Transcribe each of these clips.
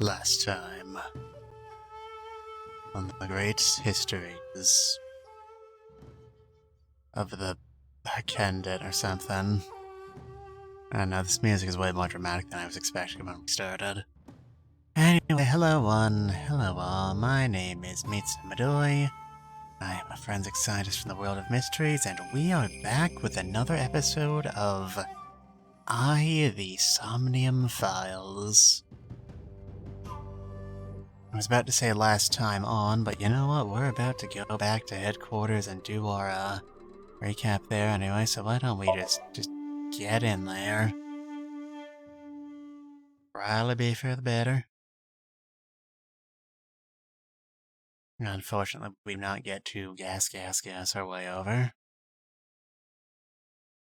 Last time on the great histories of the Candid or something. I don't know, this music is way more dramatic than I was expecting when we started. Anyway, hello one, hello all, my name is Mitsu Midori. I am a forensic scientist from the world of mysteries, and we are back with another episode of the Somnium Files. I was about to say last time on, but you know what? We're about to go back to headquarters and do our recap there anyway, so why don't we just get in there? Probably be for the better. Unfortunately, we not get to gas our way over.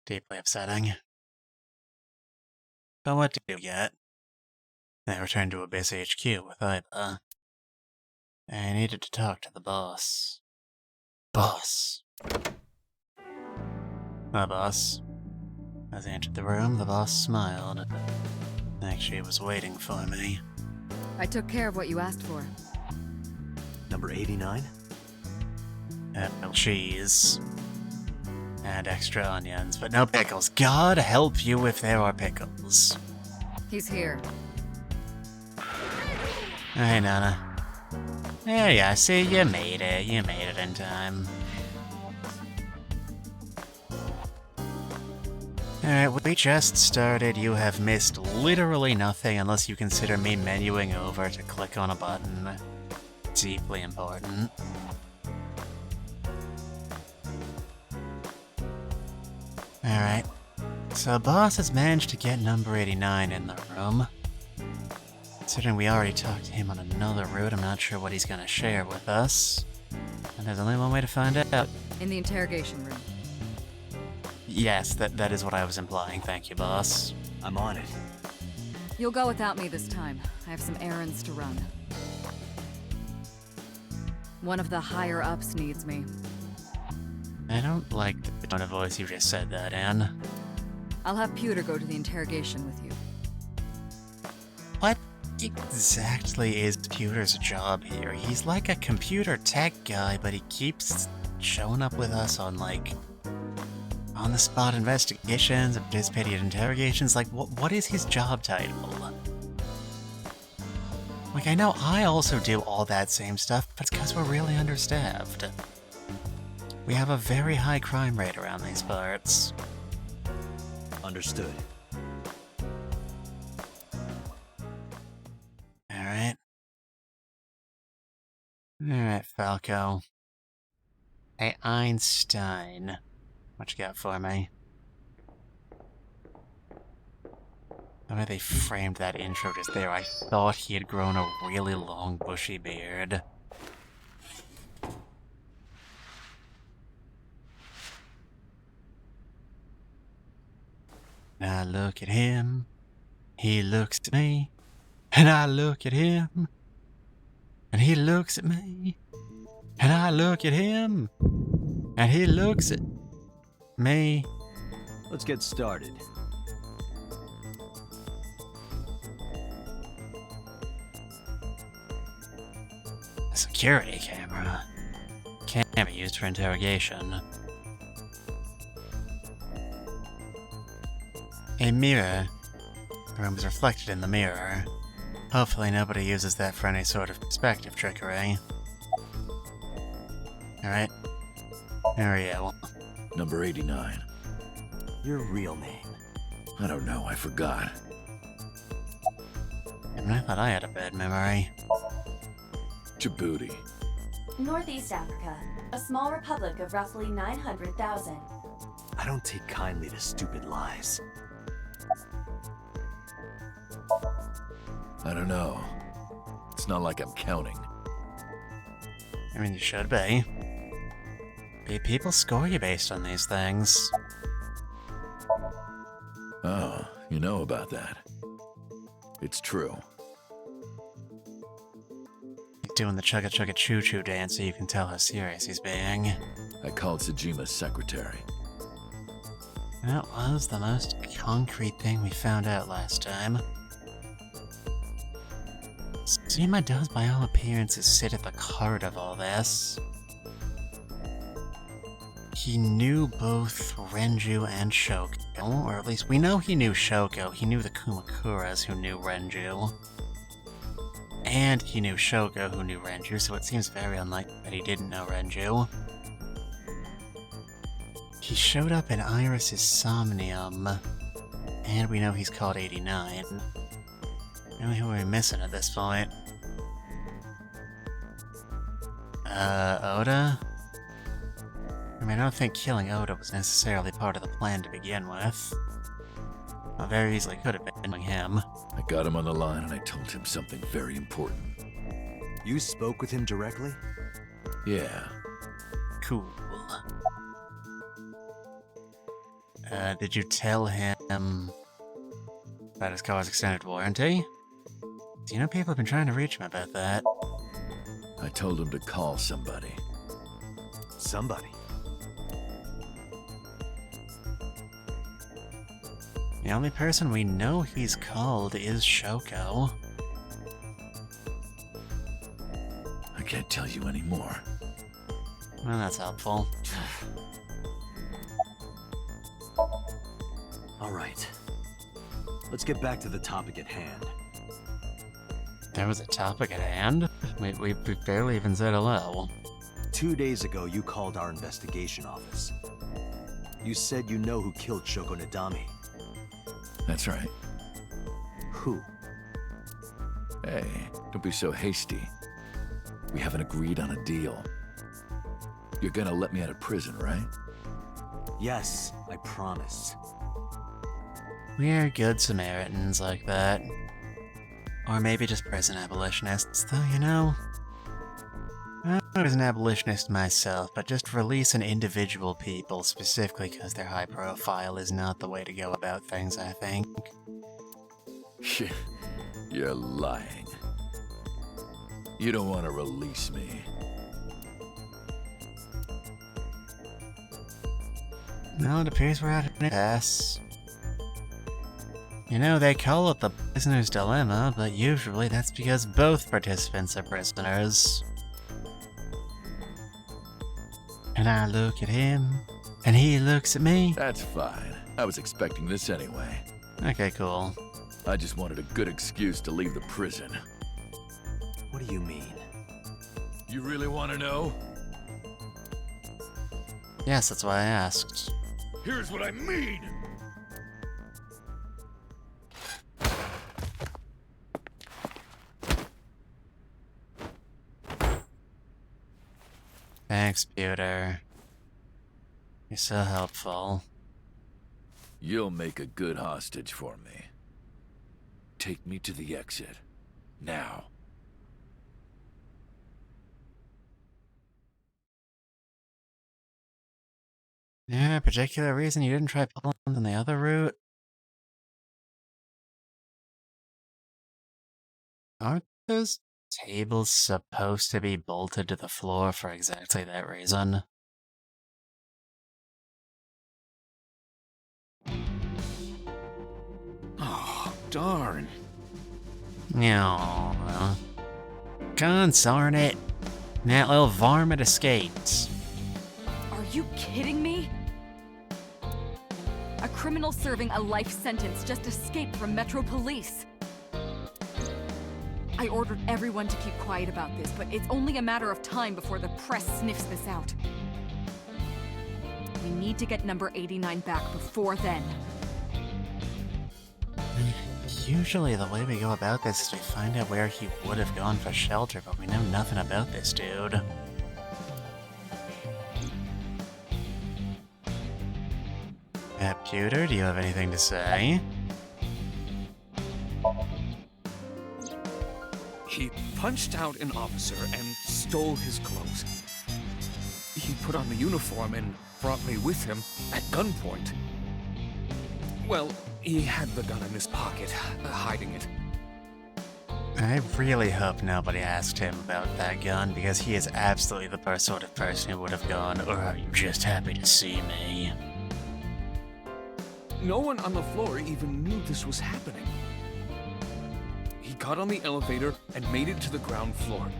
Deeply upsetting. But what do we get? I returned to Abyss HQ with Iba. I needed to talk to the boss. Boss. The boss. As I entered the room, the boss smiled. Actually, he was waiting for me. I took care of what you asked for. Number 89? Cheese. And extra onions, but no pickles. God help you if there are pickles. He's here. Hey, Nana. There you are, see, you made it. You made it in time. Alright, we just started. You have missed literally nothing unless you consider me menuing over to click on a button. Deeply important. Alright. So boss has managed to get number 89 in the room. Considering we already talked to him on another route, I'm not sure what he's gonna share with us. And there's only one way to find out. In the interrogation room. Yes, that is what I was implying. Thank you, boss. I'm on it. You'll go without me this time. I have some errands to run. One of the higher-ups needs me. I don't like the tone of voice you just said that in. I'll have Pewter go to the interrogation with you. What exactly is Pewter's job here? He's like a computer tech guy, but he keeps showing up with us on, like, on-the-spot investigations and participating in interrogations. Like, what is his job title? Like, I know I also do all that same stuff, but it's because we're really understaffed. We have a very high crime rate around these parts. Understood. Alright. Alright, Falco. Hey, Einstein. What you got for me? The way they framed that intro just there, I thought he had grown a really long, bushy beard. And I look at him, he looks at me, and I look at him, and he looks at me, and I look at him, and he looks at me. Let's get started. A security camera. Can't be used for interrogation. A mirror. The room is reflected in the mirror. Hopefully nobody uses that for any sort of perspective trickery. Alright. There we go. Number 89. Your real name. I don't know, I forgot. And I thought I had a bad memory. Djibouti. Northeast Africa, a small republic of roughly 900,000. I don't take kindly to stupid lies. I don't know. It's not like I'm counting. I mean, you should be. People score you based on these things. Oh, you know about that. It's true. He's doing the chugga chugga choo choo dance so you can tell how serious he's being. I called Sajima's secretary. That was the most concrete thing we found out last time. Tsushima does, by all appearances, sit at the heart of all this. He knew both Renju and Shoko, or at least we know he knew Shoko. He knew the Kumakuras who knew Renju. And he knew Shoko who knew Renju, so it seems very unlikely that he didn't know Renju. He showed up in Iris's Somnium, and we know he's called 89. Really, who are we missing at this point? Oda? I mean, I don't think killing Oda was necessarily part of the plan to begin with. Well, very easily could have been killing him. I got him on the line and I told him something very important. You spoke with him directly? Yeah. Cool. Did you tell him about his car's extended warranty? Do you know people have been trying to reach him about that? I told him to call somebody. Somebody? The only person we know he's called is Shoko. I can't tell you anymore. Well, that's helpful. All right. Let's get back to the topic at hand. There was a topic at hand? We barely even said hello. 2 days ago, you called our investigation office. You said you know who killed Shoko Nadami. That's right. Who? Hey, don't be so hasty. We haven't agreed on a deal. You're gonna let me out of prison, right? Yes, I promise. We're good Samaritans like that. Or maybe just prison abolitionists, though, you know? I was an abolitionist myself, but just releasing individual people, specifically because they're high profile, is not the way to go about things, I think. You're lying. You don't want to release me. No, it appears we're at an impasse. You know, they call it the prisoner's dilemma, but usually that's because both participants are prisoners. And I look at him, and he looks at me. That's fine. I was expecting this anyway. Okay, cool. I just wanted a good excuse to leave the prison. What do you mean? You really want to know? Yes, that's why I asked. Here's what I mean! Thanks, Pewter. You're so helpful. You'll make a good hostage for me. Take me to the exit. Now. Yeah, particular reason you didn't try pulling on the other route? Aren't those tables supposed to be bolted to the floor for exactly that reason? Oh, darn. Yeah. Consarn it. That little varmint escaped. Are you kidding me? A criminal serving a life sentence just escaped from Metro Police. I ordered everyone to keep quiet about this, but it's only a matter of time before the press sniffs this out. We need to get number 89 back before then. Usually the way we go about this is we find out where he would have gone for shelter, but we know nothing about this dude. Pewter, do you have anything to say? He punched out an officer and stole his clothes. He put on the uniform and brought me with him at gunpoint. Well, he had the gun in his pocket, hiding it. I really hope nobody asked him about that gun, because he is absolutely the sort of person who would have gone, "Or are you just happy to see me?" No one on the floor even knew this was happening. He got on the elevator and made it to the ground floor.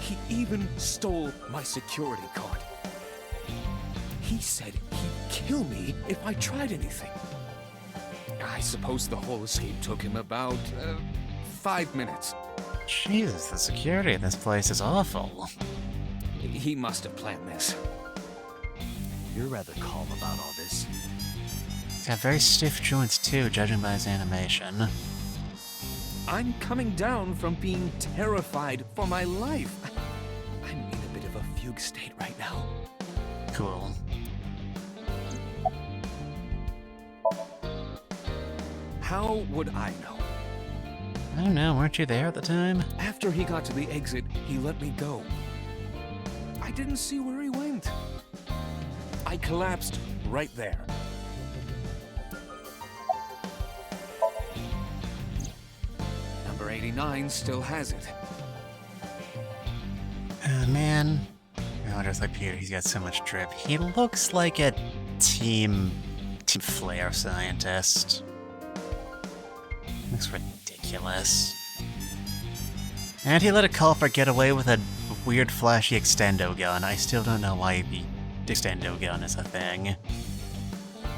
He even stole my security card. He said he'd kill me if I tried anything. I suppose the whole escape took him about 5 minutes. Jesus, the security in this place is awful. He must have planned this. You're rather calm about all this. He's got very stiff joints too, judging by his animation. I'm coming down from being terrified for my life. I'm in a bit of a fugue state right now. Cool. How would I know? I don't know, weren't you there at the time? After he got to the exit, he let me go. I didn't see where he went. I collapsed right there. Number 89 still has it. Man. Oh, just like Peter, he's got so much drip. He looks like a Team Flare scientist. Looks ridiculous. And he let a culprit get away with a weird flashy extendo gun. I still don't know why the extendo gun is a thing.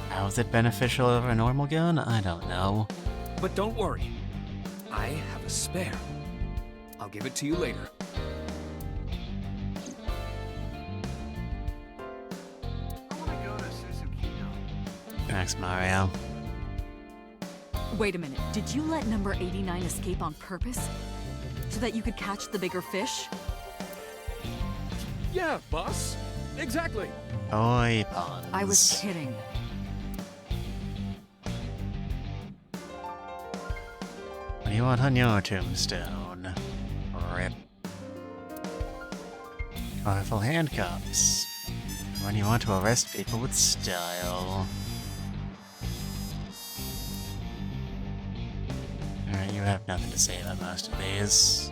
How is it beneficial over a normal gun? I don't know. But don't worry. I have a spare. I'll give it to you later. Thanks, Mario. Wait a minute, did you let number 89 escape on purpose? So that you could catch the bigger fish? Yeah, boss. Exactly. Oi, puns. I was kidding. What do you want on your tombstone? Rip. Colorful handcuffs. When you want to arrest people with style. Alright, you have nothing to say about most of these.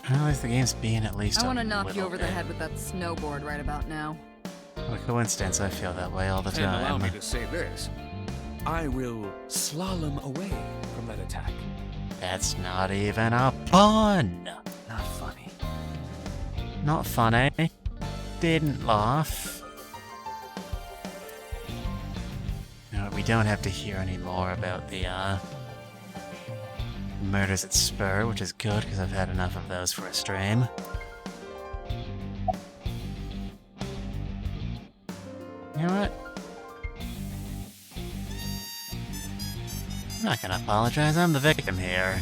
At least the game's being at least I want to knock you over the head with that snowboard right about now. What a coincidence, I feel that way all the And allow time. me to say this. I will slalom away from that attack. That's not even a pun! Not funny. Not funny. Didn't laugh. No, we don't have to hear any more about the, murders at Spur, which is good, because I've had enough of those for a stream. You know what? I'm not gonna apologize, I'm the victim here.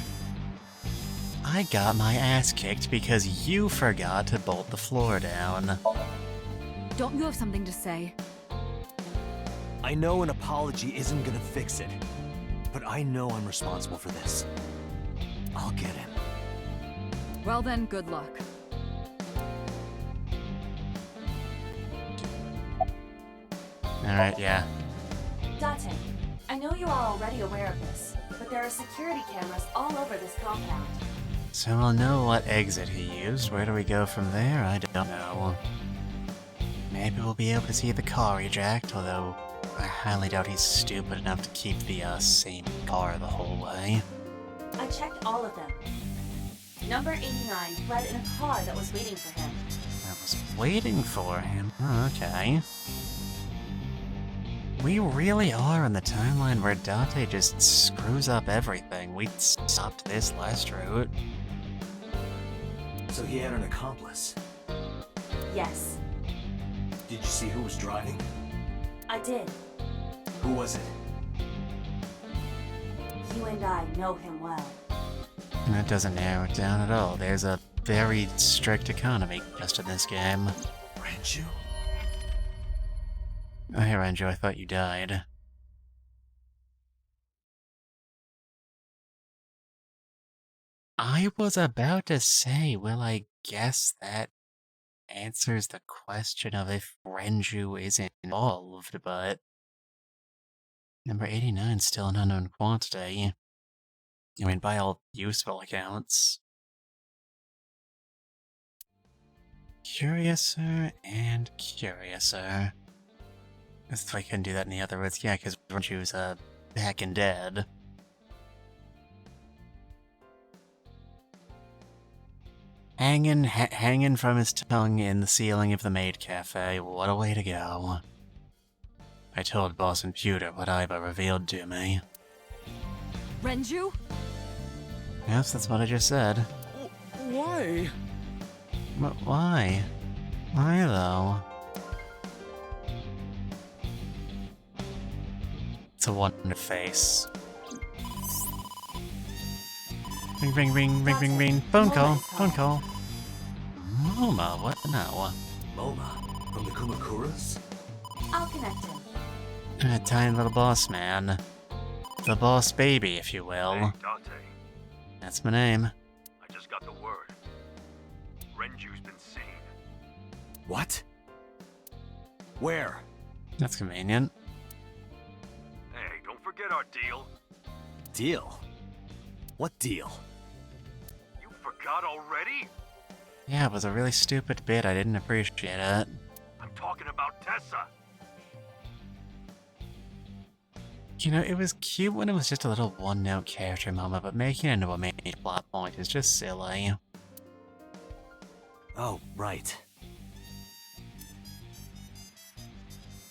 I got my ass kicked because you forgot to bolt the floor down. Don't you have something to say? I know an apology isn't gonna fix it, but I know I'm responsible for this. I'll get him. Well then, good luck. Alright, yeah. Date, I know you are already aware of this, but there are security cameras all over this compound. So I'll know what exit he used. Where do we go from there? I don't know. Maybe we'll be able to see the car eject, although I highly doubt he's stupid enough to keep the same car the whole way. I checked all of them. Number 89 fled in a car that was waiting for him. I was waiting for him. Oh, okay. We really are on the timeline where Date just screws up everything. We stopped this last route. So he had an accomplice. Yes, Did you see who was driving? I did. Who was it? You and I know him well. And that doesn't narrow it down at all. There's a very strict economy just in this game. Ranju? Oh, hey, Renju, I thought you died. I was about to say, well, I guess that answers the question of if Renju is involved, but number 89 is still an unknown quantity. I mean, by all useful accounts. Curiouser and curiouser. If I couldn't do that in the other words, yeah, because Renju's back and dead. Hanging from his tongue in the ceiling of the maid cafe. What a way to go. I told Boss and Pewter what Iva revealed to me. Renju? Yes, that's what I just said. Why? But why? Why though? It's a wonder face. Ring, ring, ring, ring, ring, ring. Phone call, phone call. Moma, what now? Moma? From the Kumakuras? I'll connect him. A tiny little boss man. The boss baby, if you will. Hey, Dante. That's my name. I just got the word. Renju's been seen. What? Where? That's convenient. Hey, don't forget our deal. Deal? What deal? You forgot already? Yeah, it was a really stupid bit. I didn't appreciate it. I'm talking about Tessa. You know, it was cute when it was just a little one-note character moment, but making it into a main plot point is just silly. Oh, right.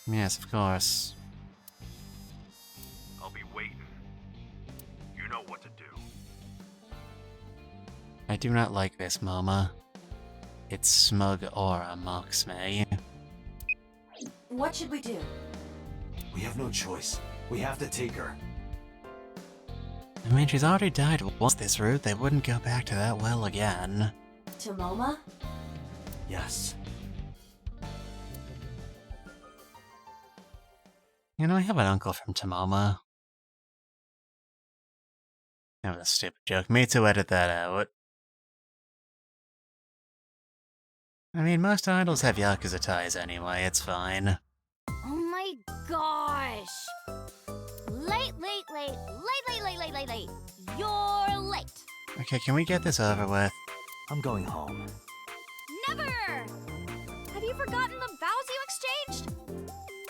Yes, of course. I'll be waiting. You know what to do. I do not like this, Moma. Its smug aura mocks me. What should we do? We have no choice. We have to take her. I mean, she's already died once this route. They wouldn't go back to that well again. To Moma? Yes. You know, I have an uncle from Tamoma. That was a stupid joke. Me to edit that out. I mean, most idols have Yakuza ties anyway, it's fine. Oh my gosh! Late. You're late. Okay, can we get this over with? I'm going home. Never! Have you forgotten the vows you exchanged?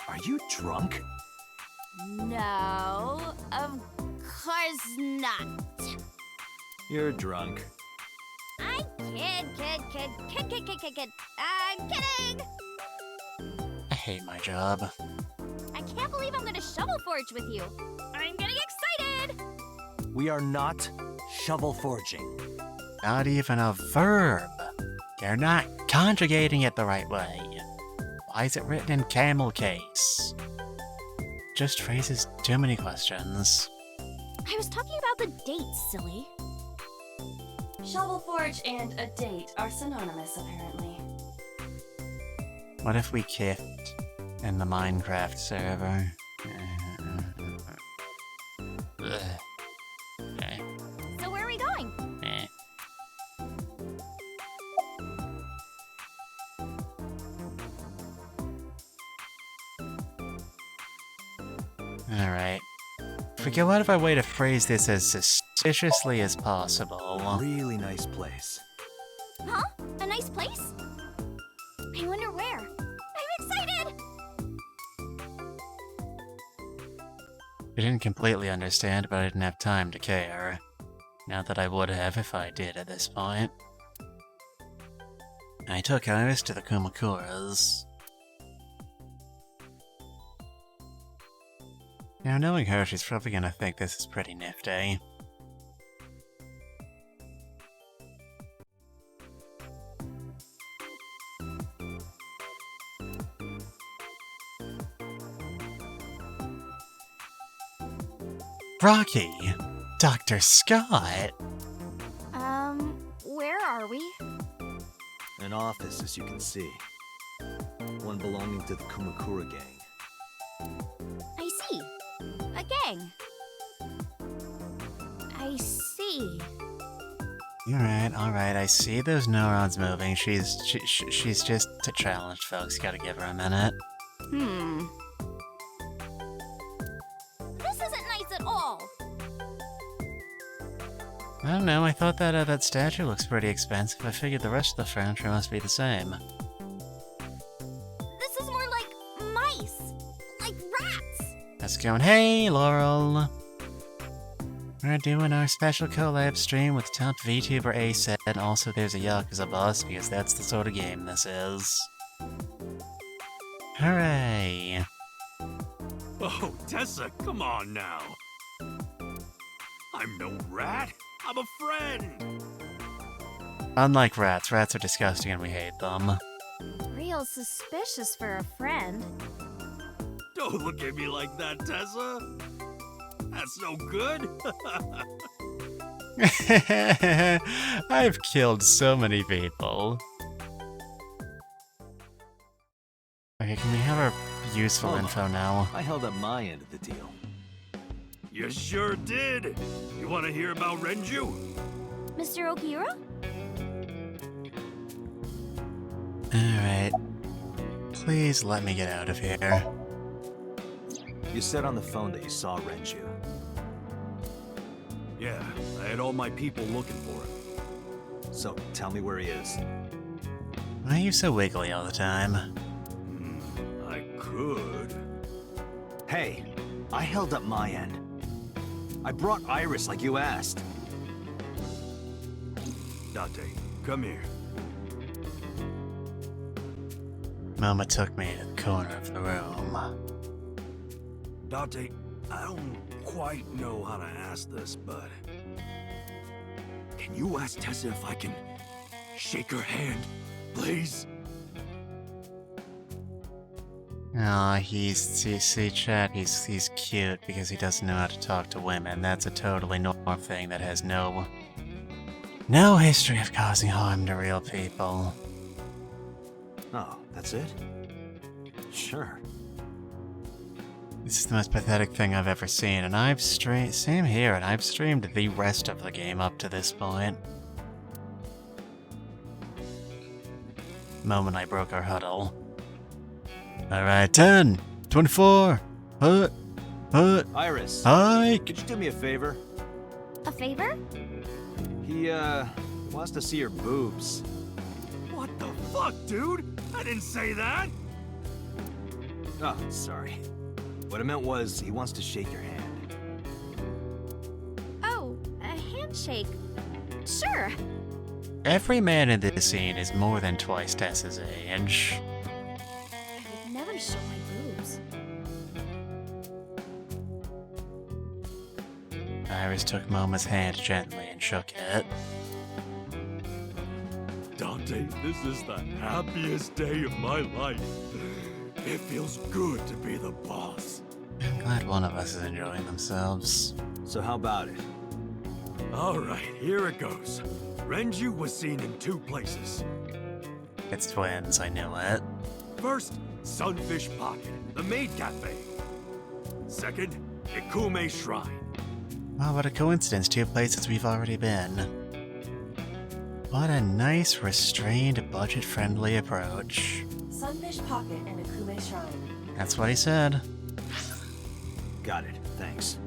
Are you drunk? No, of course not. You're drunk. I kid. I'm kidding! I hate my job. I can't believe I'm gonna shovel forge with you. I'm getting excited! We are not shovel forging. Not even a verb. You're not conjugating it the right way. Why is it written in camel case? Just raises too many questions. I was talking about the date, silly. Shovel Forge and a date are synonymous, apparently. What if we kicked in the Minecraft server? Ugh. Okay. So where are we going? Eh. Alright. Forget what if I way to phrase this as suspiciously as possible. Really nice place. Huh? A nice place? I wonder where. I'm excited! I didn't completely understand, but I didn't have time to care. Not that I would have if I did at this point. I took Iris to the Kumakuras. Now, knowing her, she's probably gonna think this is pretty nifty. Rocky! Dr. Scott! Where are we? An office, as you can see. One belonging to the Kumakura gang. I see. A gang. I see. Alright, I see those neurons moving. She's just challenged, folks. Gotta give her a minute. This isn't nice at all. I don't know, I thought that that statue looks pretty expensive. I figured the rest of the furniture must be the same. This is more like mice. Like rats. That's going, hey, Laurel! We're doing our special collab stream with top VTuber Ace, and also there's a Yakuza boss, because that's the sort of game this is. Hooray! Oh, Tessa, come on now. I'm no rat. I'm a friend. Unlike rats, rats are disgusting and we hate them. Real suspicious for a friend. Don't look at me like that, Tessa. That's no good. I've killed so many people. Okay, can we have our useful Oh. info now? I held up my end of the deal. You sure did. You want to hear about Renju? Mr. Okira? Alright. Please let me get out of here. You said on the phone that you saw Renju. Yeah, I had all my people looking for him. So, tell me where he is. Why are you so wiggly all the time? I could. Hey, I held up my end. I brought Iris like you asked. Dante, come here. Mama took me to the corner of the room. Dante, I don't quite know how to ask this, but... Can you ask Tessa if I can shake her hand, please? Aw, see, chat, he's cute because he doesn't know how to talk to women. That's a totally normal thing that has no history of causing harm to real people. Oh, that's it? Sure. This is the most pathetic thing I've ever seen, and I've same here, and I've streamed the rest of the game up to this point. Moment I broke our huddle. Alright, 10, 24, Iris, hi! could you do me a favor? A favor? He, wants to see your boobs. What the fuck, dude? I didn't say that! Oh, sorry. What I meant was, he wants to shake your hand. Oh, a handshake. Sure. Every man in this scene is more than twice Tessa's age. I would never show my boobs. Iris took Moma's hand gently and shook it. Dante, this is the happiest day of my life. It feels good to be the boss. I'm glad one of us is enjoying themselves. So how about it? Alright, here it goes. Renju was seen in 2 places. It's twins, I knew it. First, Sunfish Pocket, the maid cafe. Second, Ikume Shrine. Oh, what a coincidence, 2 places we've already been. What a nice, restrained, budget-friendly approach. Sunfish Pocket and Ikume Shrine. That's what he said. Got it, thanks.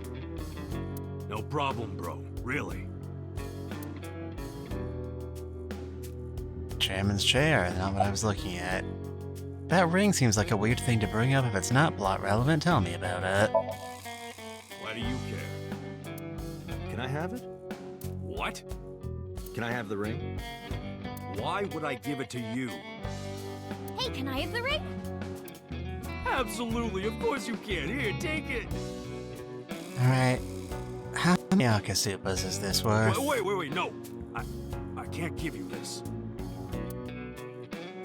No problem, bro. Really. Chairman's chair, not what I was looking at. That ring seems like a weird thing to bring up if it's not plot relevant. Tell me about it. Why do you care? Can I have it? What? Can I have the ring? Why would I give it to you? Hey, can I have the ring? Absolutely, of course you can. Here, take it. Alright. How many Akasupas is this worth? Wait, no. I can't give you this.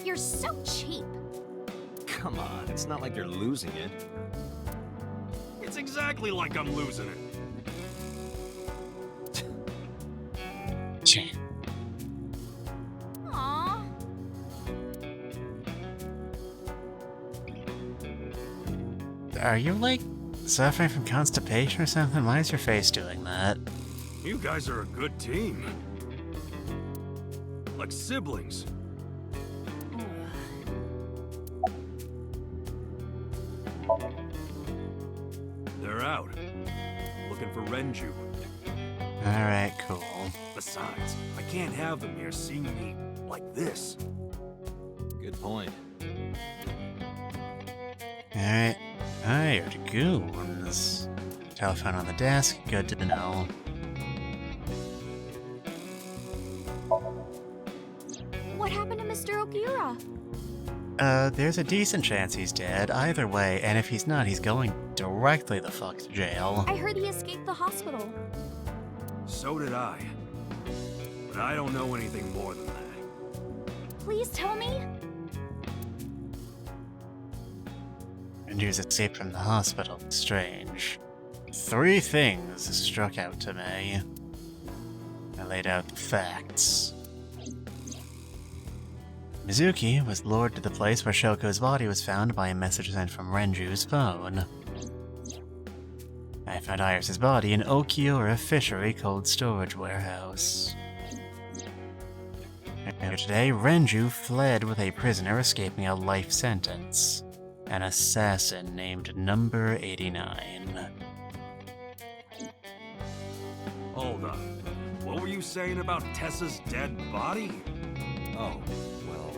You're so cheap. Come on, it's not like you're losing it. It's exactly like I'm losing it. Aww. Are you, like, suffering from constipation or something? Why is your face doing that? You guys are a good team. Like siblings. They're out. Looking for Renju. Alright, cool. Besides, I can't have them here seeing me like this. Good point. Alright. Hired goons. Telephone on the desk, good to know. There's a decent chance he's dead, either way, and if he's not, he's going directly the fuck to jail. I heard he escaped the hospital. So did I. But I don't know anything more than that. Please tell me? Renju's escape from the hospital. Strange. 3 things struck out to me. I laid out the facts. Mizuki was lured to the place where Shoko's body was found by a message sent from Renju's phone. I found Iris' body in Okiura Fishery Cold Storage Warehouse. Earlier today, Renju fled with a prisoner escaping a life sentence. An assassin named Number 89. Hold up. What were you saying about Tessa's dead body? Oh, well...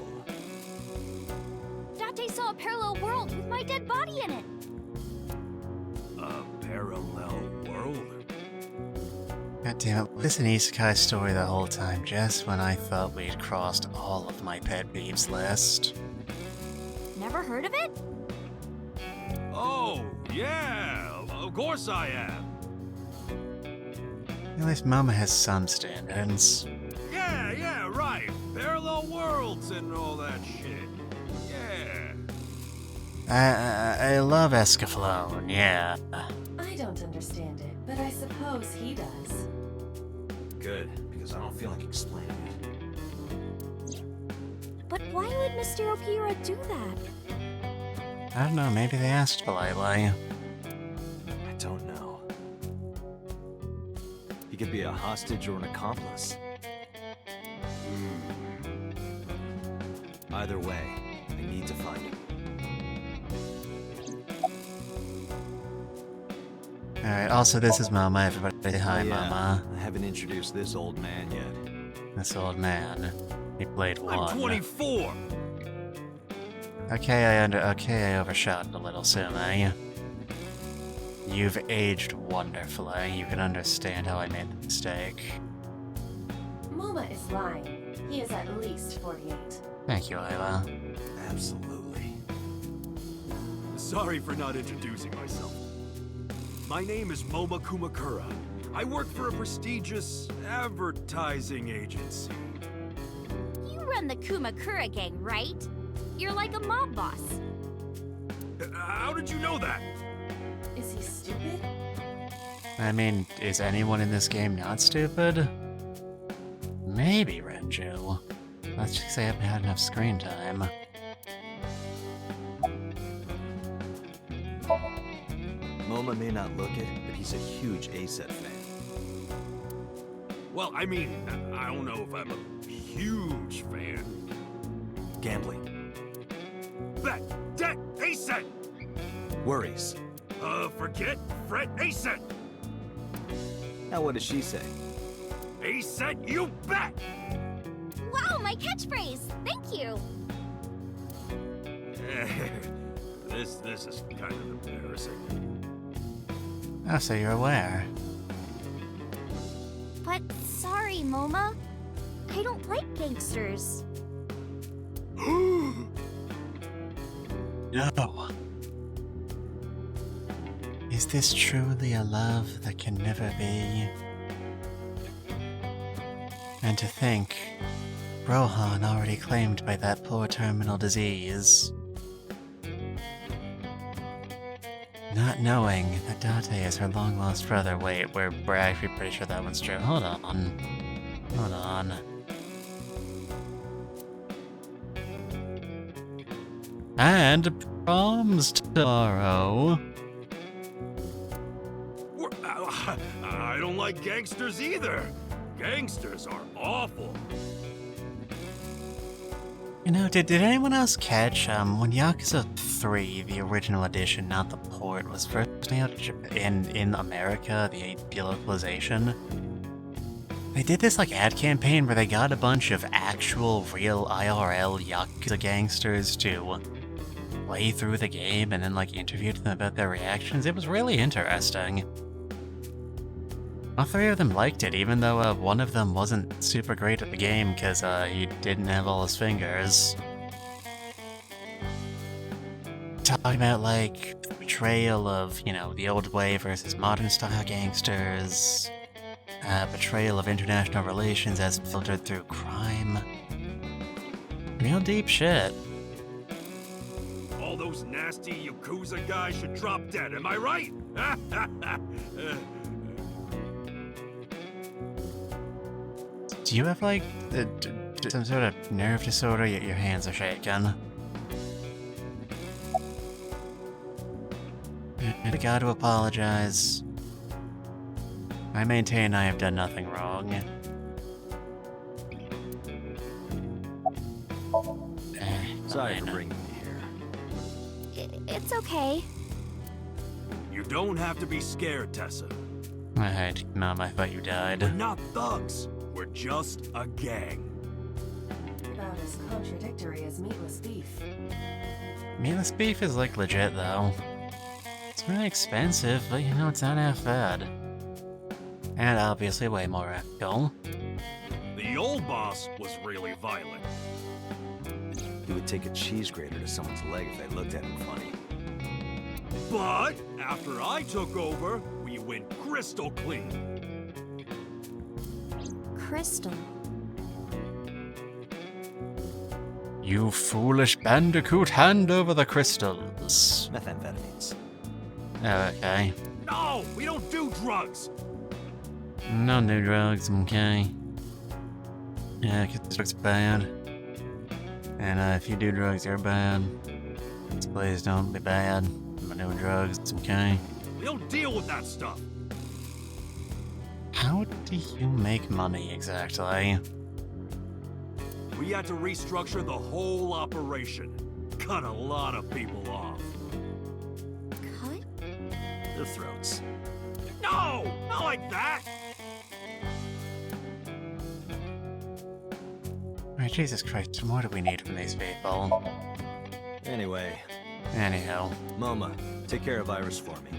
Date saw a parallel world with my dead body in it. A parallel world? God damn it, was this an isekai story the whole time, just when I thought we'd crossed all of my pet peeves list? Never heard of it? Oh, yeah! Of course I am! At least Mama has some standards. Yeah, right! Parallel worlds and all that shit. Yeah. I love Escaflowne, yeah. I don't understand it, but I suppose he does. Good, because I don't feel like explaining it. But why would Mr. Okiura do that? I don't know, maybe they asked politely. I don't know. He could be a hostage or an accomplice. Either way, I need to find him. Alright, also this is Mama, everybody say hi, Oh, yeah. Mama. I haven't introduced this old man yet. This old man. He played one. I'm 24! Okay, I overshot a little soon, eh? You've aged wonderfully. You can understand how I made the mistake. Moma is lying. He is at least 48. Thank you, Ayla. Absolutely. Sorry for not introducing myself. My name is Moma Kumakura. I work for a prestigious advertising agency. You run the Kumakura gang, right? You're like a mob boss. How did you know that? Is he stupid? I mean, is anyone in this game not stupid? Maybe Renju. Let's just say I haven't had enough screen time. Moma may not look it, but he's a huge A-set fan. Well, I mean, I don't know if I'm a huge fan. Gambling. Bet, debt, ASET! Worries. Forget, fret, ASET! Now what does she say? ASET, you bet! Wow, my catchphrase! Thank you! This is kind of embarrassing. Oh, so you're aware. But sorry, Moma. I don't like gangsters. No. Is this truly a love that can never be? And to think, Rohan already claimed by that poor terminal disease. Not knowing that Date is her long-lost brother. Wait, we're actually pretty sure that one's true. Hold on. Hold on. And proms tomorrow. I don't like gangsters either. Gangsters are awful. You know, did anyone else catch, when Yakuza 3, the original edition, not the port, was first out in America, the localization? They did this, like, ad campaign where they got a bunch of actual, real IRL Yakuza gangsters to play through the game and then, like, interviewed them about their reactions. It was really interesting. All 3 of them liked it, even though one of them wasn't super great at the game because he didn't have all his fingers. talking about, like, the betrayal of, you know, the old way versus modern style gangsters, betrayal of international relations as filtered through crime. Real deep shit. All those nasty Yakuza guys should drop dead, am I right? Do you have, like, some sort of nerve disorder? Your hands are shaking. I gotta apologize. I maintain I have done nothing wrong. Sorry fine. for bringing me here. It's okay. You don't have to be scared, Tessa. Mom, I thought you died. We're not thugs. We're just a gang. About as contradictory as meatless beef. Meatless beef is, like, legit, though. It's really expensive, but, you know, it's not half bad. And obviously way more ethical. The old boss was really violent. He would take a cheese grater to someone's leg if they looked at him funny. But after I took over, we went crystal clean. Crystal. You foolish bandicoot, hand over the crystals. Methamphetamines. Okay. No, we don't do drugs. No new drugs, okay. Yeah, 'cause drugs are bad. And if you do drugs, you're bad. So please don't be bad. I'm doing drugs, okay? We don't deal with that stuff. How do you make money exactly? We had to restructure the whole operation. Cut a lot of people off. Cut? Their throats. No, not like that. Alright, Jesus Christ, what do we need from these people? Anyway, Anyhow, Moma, take care of Iris for me.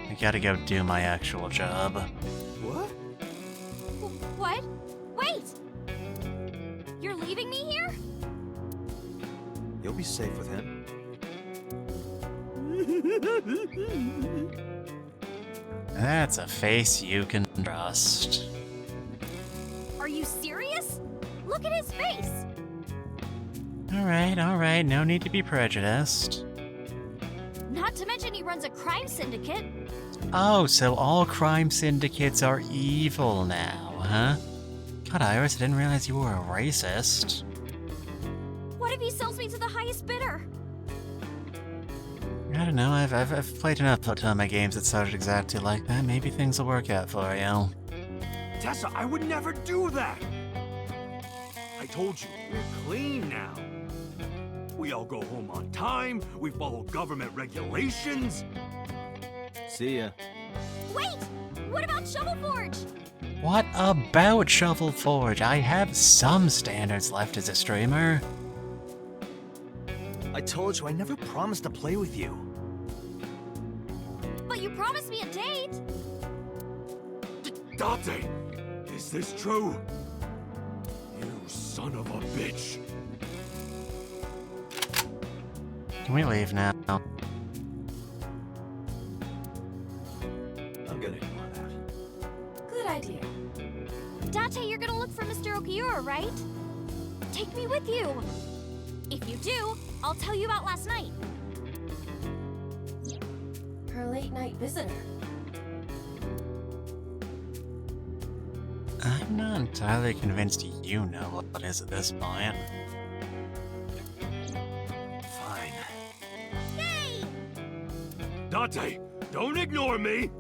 I gotta go do my actual job. What? What? Wait! You're leaving me here? You'll be safe with him. That's a face you can trust. Are you serious? Look at his face! Alright, no need to be prejudiced. Not to mention he runs a crime syndicate. Oh, so all crime syndicates are evil now, huh? God, Iris, I didn't realize you were a racist. What if he sells me to the highest bidder? I don't know, I've played enough Otome games that started exactly like that. Maybe things will work out for you. Tessa, I would never do that. I told you, we're clean now. We all go home on time, we follow government regulations. See ya. Wait! What about Shovel Forge? What about Shovel Forge? I have some standards left as a streamer. I told you I never promised to play with you. But you promised me a date! Date, is this true? You son of a bitch. Can we leave now? I'm gonna ignore that. Good idea. Date, you're gonna look for Mr. Okiura, right? Take me with you! If you do, I'll tell you about last night. Her late night visitor. I'm not entirely convinced you know what it is at this point. Fine. Hey! Date, don't ignore me.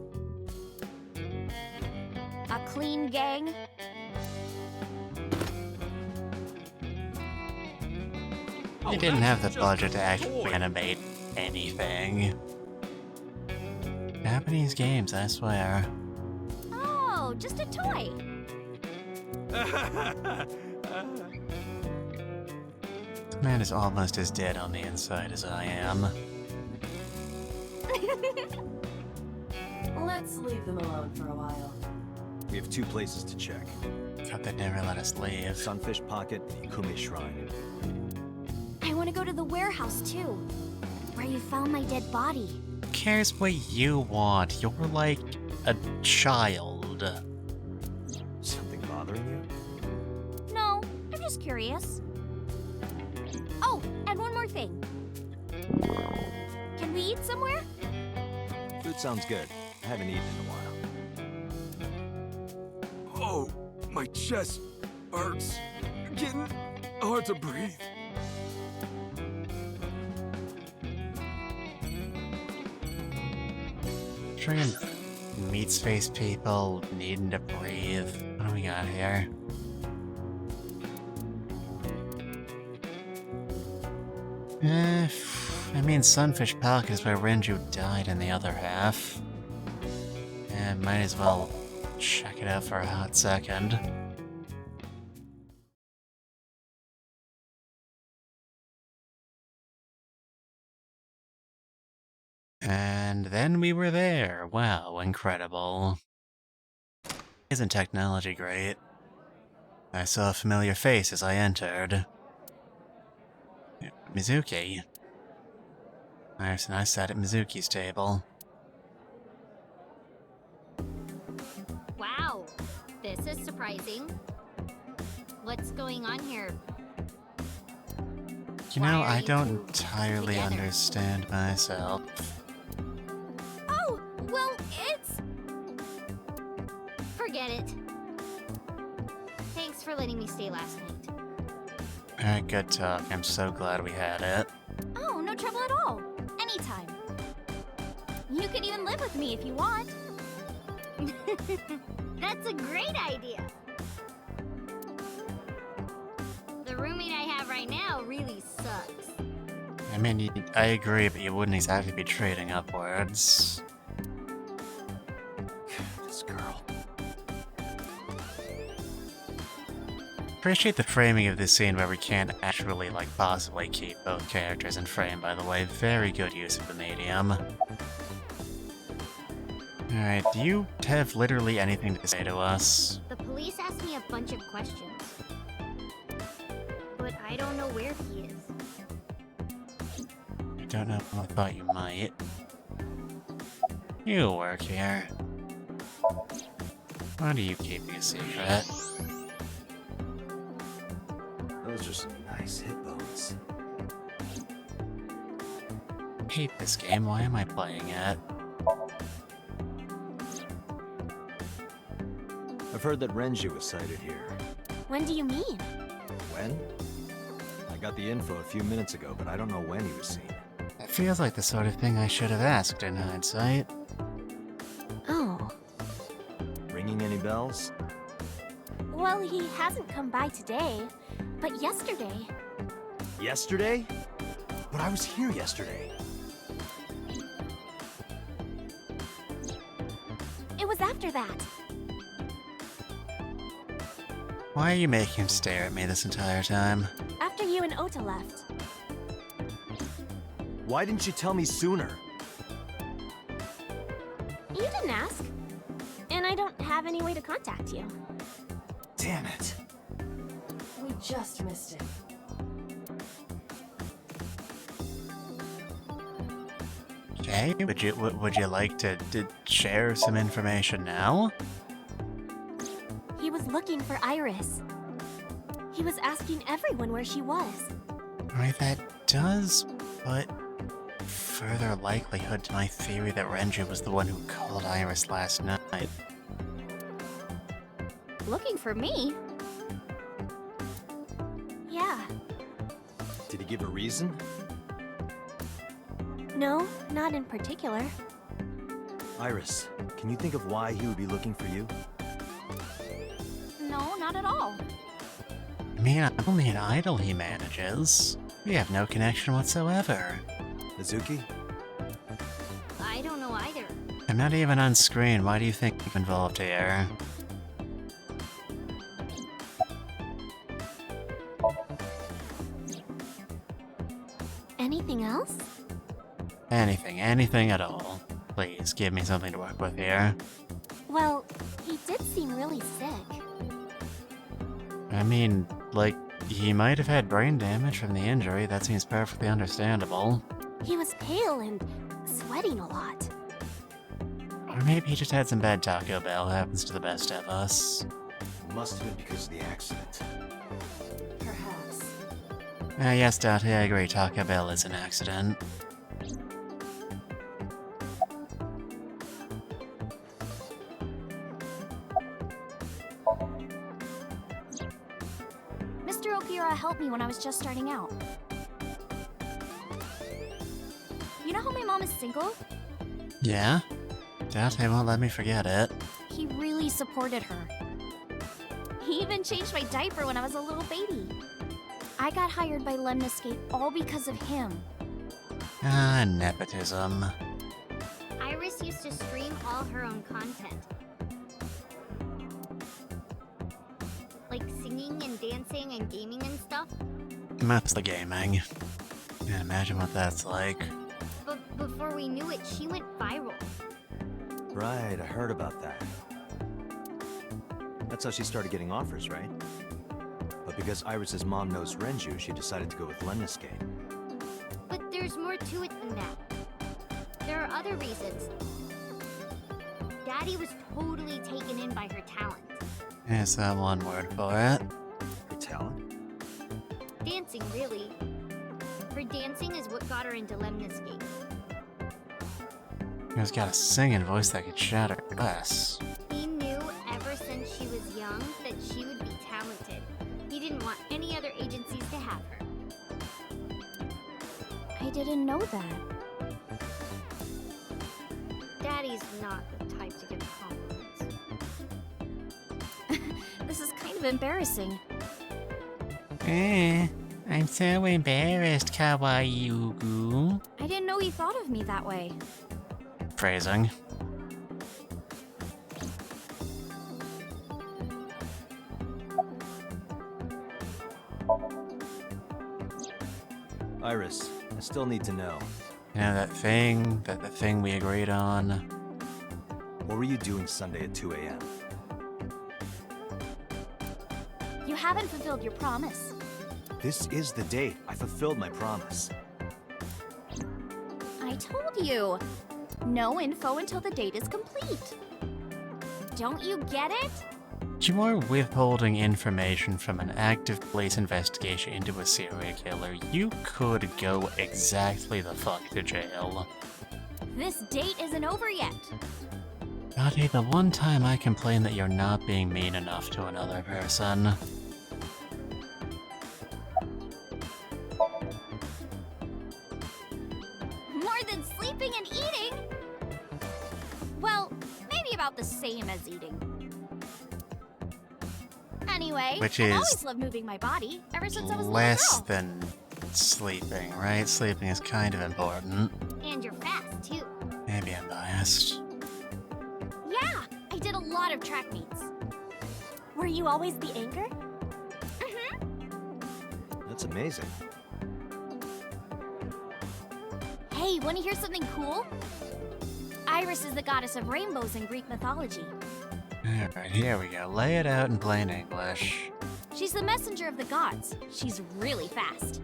A clean gang? They didn't have the budget to actually animate anything. Japanese games, I swear. Oh, just a toy. This man is almost as dead on the inside as I am. Let's leave them alone for a while. We have 2 places to check. Thought they'd never let us leave. Sunfish Pocket and Ikume Shrine. I want to go to the warehouse too. Where we found my dead body. Who cares what you want? You're like a child. Something bothering you? No, I'm just curious. Oh, and one more thing. Can we eat somewhere? Food sounds good. I haven't eaten in a while. Oh, my chest hurts. Getting hard to breathe. Friggin' meat space people needing to breathe. What do we got here? I mean, Sunfish Pocket is where Renju died in the other half. Might as well check it out for a hot second. And then we were there. Wow, incredible. Isn't technology great? I saw a familiar face as I entered. Mizuki. I sat at Mizuki's table. Wow, this is surprising. What's going on here? You know, Why are I you don't two entirely together? understand myself. Oh, well, it's... Forget it. Thanks for letting me stay last night. Good talk. I'm so glad we had it. Oh, no trouble at all. Anytime. You can even live with me if you want. That's a great idea. The roommate I have right now really sucks. I mean, I agree, but you wouldn't exactly be trading upwards. This girl. Appreciate the framing of this scene where we can't actually, like, possibly keep both characters in frame, by the way. Very good use of the medium. Alright, do you have literally anything to say to us? The police asked me a bunch of questions. But I don't know where he is. I don't know, I thought you might. You work here. Why do you keep me a secret? Those are some nice hip bones. Hate this game, why am I playing it? I've heard that Renju was sighted here. When do you mean? When? I got the info a few minutes ago, but I don't know when he was seen. It feels like the sort of thing I should have asked in hindsight. Oh. Ringing any bells? Well, he hasn't come by today, but yesterday. Yesterday? But I was here yesterday. It was after that. Why are you making him stare at me this entire time? After you and Ota left. Why didn't you tell me sooner? You didn't ask. And I don't have any way to contact you. Damn it. We just missed it. Okay, would you like to share some information now? He was looking for Iris. He was asking everyone where she was. Right, that does put further likelihood to my theory that Renju was the one who called Iris last night. Looking for me? Yeah. Did he give a reason? No, not in particular. Iris, can you think of why he would be looking for you? No, not at all. I mean, I'm only an idol he manages. We have no connection whatsoever. Mizuki? I don't know either. I'm not even on screen, why do you think I'm involved here? Anything else? Anything at all. Please, give me something to work with here. Well, he did seem really sick. I mean, like, he might have had brain damage from the injury, that seems perfectly understandable. He was pale and sweating a lot. Or maybe he just had some bad Taco Bell. Happens to the best of us. Must have been because of the accident. Perhaps. Yes, Dante, I agree. Taco Bell is an accident. Mr. Okiura helped me when I was just starting out. You know how my mom is single? Yeah? Dante won't let me forget it. He really supported her. He even changed my diaper when I was a little baby. I got hired by Lemniscape all because of him. Ah, nepotism. Iris used to stream all her own content. Like singing and dancing and gaming and stuff. Mostly gaming. Can't imagine what that's like. But before we knew it, she went viral. Right, I heard about that. That's how she started getting offers, right? But because Iris's mom knows Renju, she decided to go with Lemniscape. But there's more to it than that. There are other reasons. Daddy was totally taken in by her talent. Is that one word for it? Her talent? Dancing, really. Her dancing is what got her into Lemniscape. He's got a singing voice that could shatter glass. He knew ever since she was young that she would be talented. He didn't want any other agencies to have her. I didn't know that. Daddy's not the type to give compliments. This is kind of embarrassing. I'm so embarrassed, Kawaii Ugu. I didn't know he thought of me that way. Phrasing. Iris, I still need to know. You know, the thing we agreed on. What were you doing Sunday at 2 a.m.? You haven't fulfilled your promise. This is the date. I fulfilled my promise. I told you. No info until the date is complete. Don't you get it? You are withholding information from an active police investigation into a serial killer. You could go exactly the fuck to jail. This date isn't over yet. Dottie, the one time I complain that you're not being mean enough to another person. More than sleeping and eating? Well, maybe about the same as eating. Anyway, Which I've is always loved moving my body, ever since I was a little Less girl. than sleeping, right? Sleeping is kind of important. And you're fast, too. Maybe I'm biased. Yeah, I did a lot of track meets. Were you always the anchor? That's amazing. Hey, wanna hear something cool? Iris is the goddess of rainbows in Greek mythology. Alright, here we go. Lay it out in plain English. She's the messenger of the gods. She's really fast.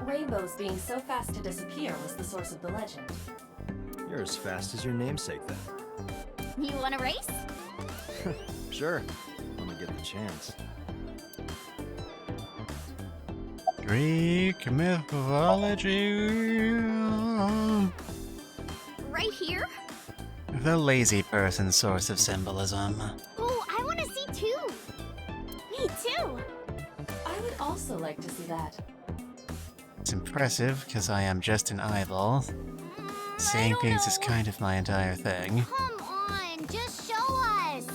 Rainbows being so fast to disappear was the source of the legend. You're as fast as your namesake, then. You wanna race? Sure, when we get the chance. Greek mythology. Right here? The lazy person's source of symbolism. Oh, I wanna see too. Me too. I would also like to see that. It's impressive, because I am just an eyeball. Seeing things is kind of my entire thing. Come on, just show us.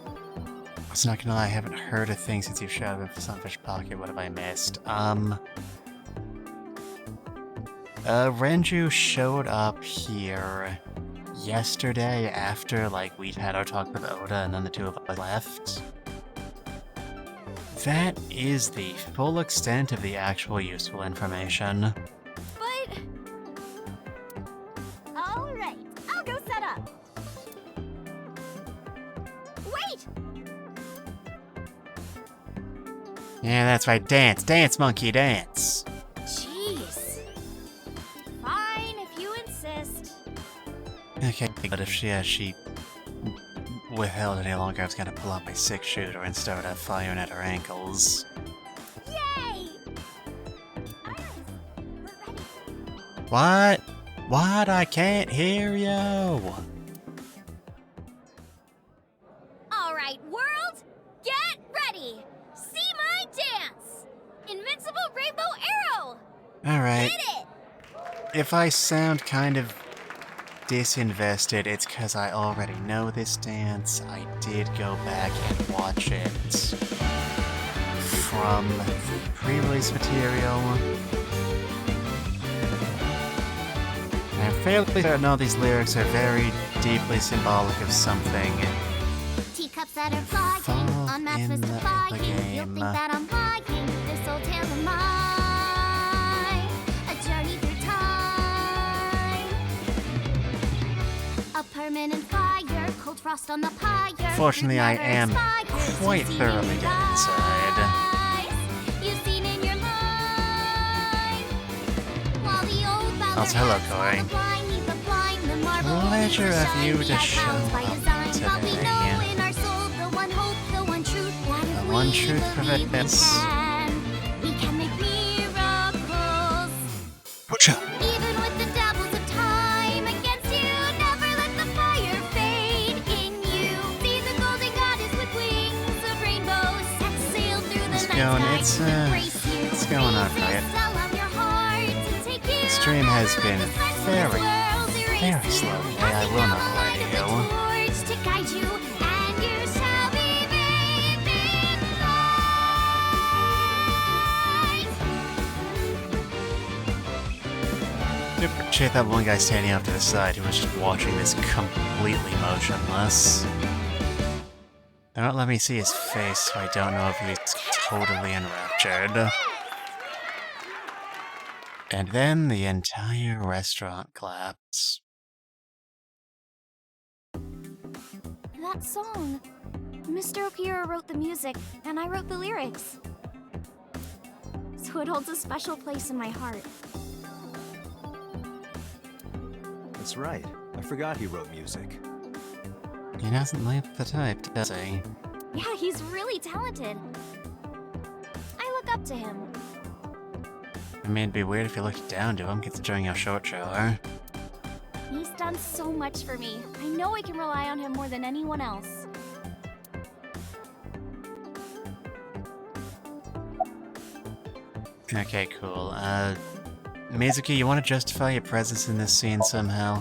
I was not gonna lie, I haven't heard a thing since you've showed up for Sunfish Pocket. What have I missed? Renju showed up here yesterday after, like, we'd had our talk with Oda and then the two of us left. That is the full extent of the actual useful information. But... Alright, I'll go set up. Wait! Yeah, that's right. Dance. Dance, monkey, dance. Jeez. Fine. exist. Okay, but if she withheld any longer, I was gonna pull out my 6-shooter and start firing at her ankles. Yay! Iris, we're ready. What? What? I can't hear you! Alright, world, get ready! See my dance! Invincible Rainbow Arrow! Alright. Hit it! If I sound kind of disinvested, it's because I already know this dance. I did go back and watch it from pre-release material. I'm fairly certain all these lyrics are very deeply symbolic of something. Teacups that are flying Fall on maps in the mystifying. game. You'll think that I'm lying. This old tale of mine, a journey through time. A permanent fire, cold frost on the pyre. Fortunately, I Never am expires. quite You've seen thoroughly in dead your inside. eyes. You've seen in your mind. While the old ballad Also, hello, has Corey. all the blind need the blind, the marble Pleasure only of shine. you The to eye show clouds by up design. But we today. know in our soul the one hope, the one truth, that if The one we truth believe prevails. we can make miracles. Even with the devils of time against you, never let the fire fade in you. See the golden goddess with wings of rainbows set sail through the It's night going- sky it's, to embrace you. it's going on, Raise right? the cell of your heart and take you. The stream has Never let been the flesh of this very, world erase very you. slow today, I Passing will down not the lie light to of the you. torch to guide you, and you shall be bathed in light. Appreciate that one guy standing off to the side who was just watching this completely motionless. They won't let me see his face, so I don't know if he's totally enraptured. And then the entire restaurant claps. That song. Mr. Okira wrote the music, and I wrote the lyrics. So it holds a special place in my heart. That's right. I forgot he wrote music. He doesn't like the type, does he? Yeah, he's really talented. I look up to him. I mean, it'd be weird if you looked down to him, considering how short you are. He's done so much for me. I know I can rely on him more than anyone else. Okay, cool. Mizuki, you want to justify your presence in this scene somehow?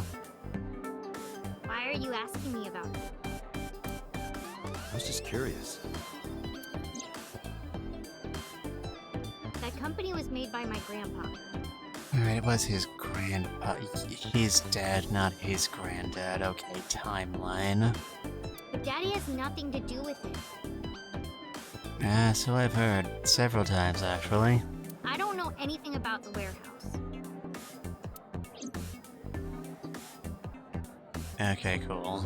Why are you asking me about it? I was just curious. That company was made by my grandpa. Alright, it was his grandpa. He's dead, not his granddad. Okay, timeline. But Daddy has nothing to do with it. So I've heard. Several times, actually. I don't know anything about the warehouse. Okay, cool.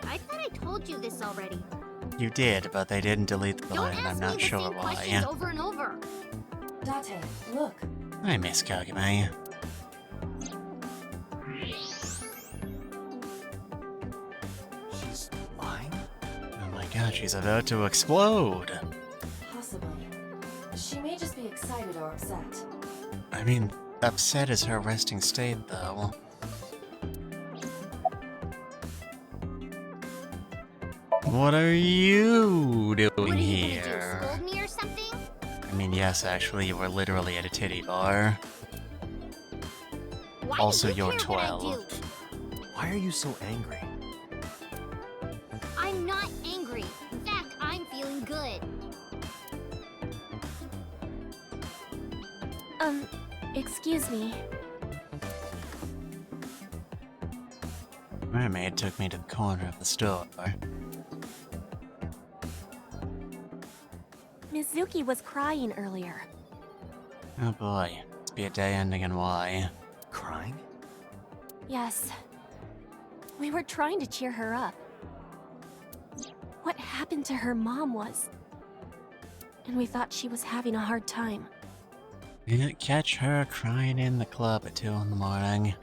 I thought I told you this already. You did, but they didn't delete the Don't line, and ask I'm me not the sure same why. questions over and over. Date, look. I miss Kagame. She's lying? Oh my god, she's about to explode! Possibly. She may just be excited or upset. I mean, upset is her resting state, though. What are you doing What are you here? gonna do, scold me or something? I mean, yes, actually, you were literally at a titty bar. Why Also, do you you're care what I 12. do? Why are you so angry? I'm not angry. In fact, I'm feeling good. Excuse me. Mermaid took me to the corner of the store. Mizuki was crying earlier. Oh boy, it's be a day ending in Y. Crying? Yes. We were trying to cheer her up. What happened to her mom was... And we thought she was having a hard time. You didn't catch her crying in the club at 2 in the morning.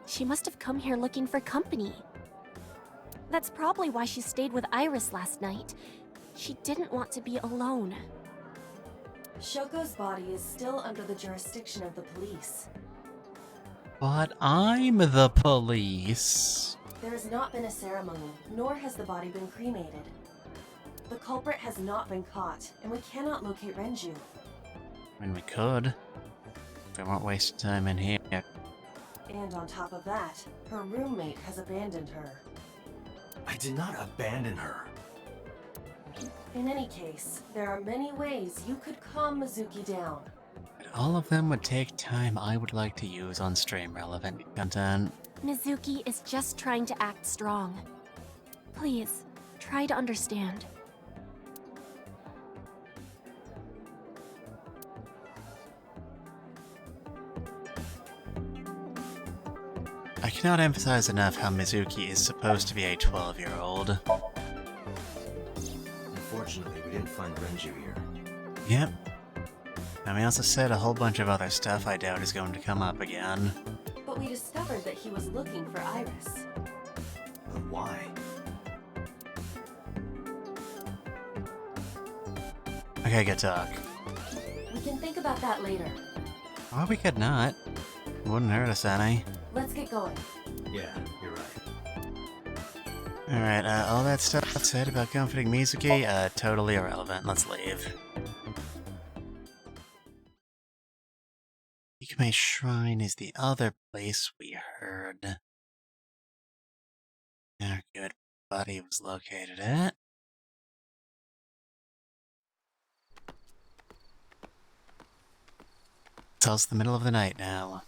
She must have come here looking for company. That's probably why she stayed with Iris last night. She didn't want to be alone. Shoko's body is still under the jurisdiction of the police. But I'm the police. There has not been a ceremony, nor has the body been cremated. The culprit has not been caught, and we cannot locate Renju. I mean, we could. If we weren't wasting time in here. And on top of that, her roommate has abandoned her. I did not abandon her. In any case, there are many ways you could calm Mizuki down. But all of them would take time I would like to use on stream relevant content. Mizuki is just trying to act strong. Please, try to understand. I cannot emphasize enough how Mizuki is supposed to be a 12-year-old. Unfortunately, we didn't find Renju here. Yep. And we also said a whole bunch of other stuff I doubt is going to come up again. But we discovered that he was looking for Iris. But why? Okay, good talk. We can think about that later. Or we could not. Wouldn't hurt us any. Let's get going. Yeah, you're right. Alright, all that stuff said about comforting Mizuki, totally irrelevant. Let's leave. Ikume Shrine is the other place we heard our good buddy was located at. It's also the middle of the night now.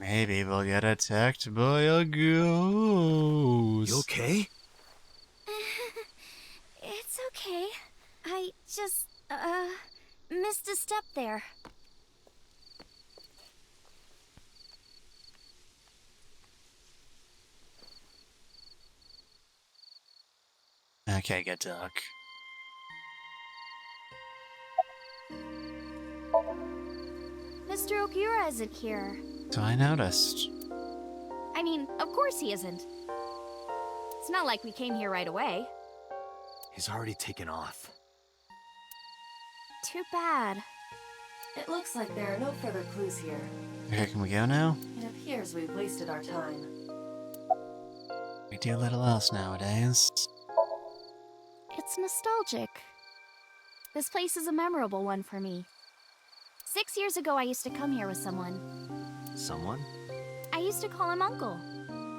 Maybe we'll get attacked by a ghost. You okay? It's okay. I just, missed a step there. Okay, good talk. Mr. Okura isn't here. So I noticed. I mean, of course he isn't. It's not like we came here right away. He's already taken off. Too bad. It looks like there are no further clues here. Okay, can we go now? It appears we've wasted our time. We do little else nowadays. It's nostalgic. This place is a memorable one for me. 6 years ago, I used to come here with someone. Someone? I used to call him Uncle.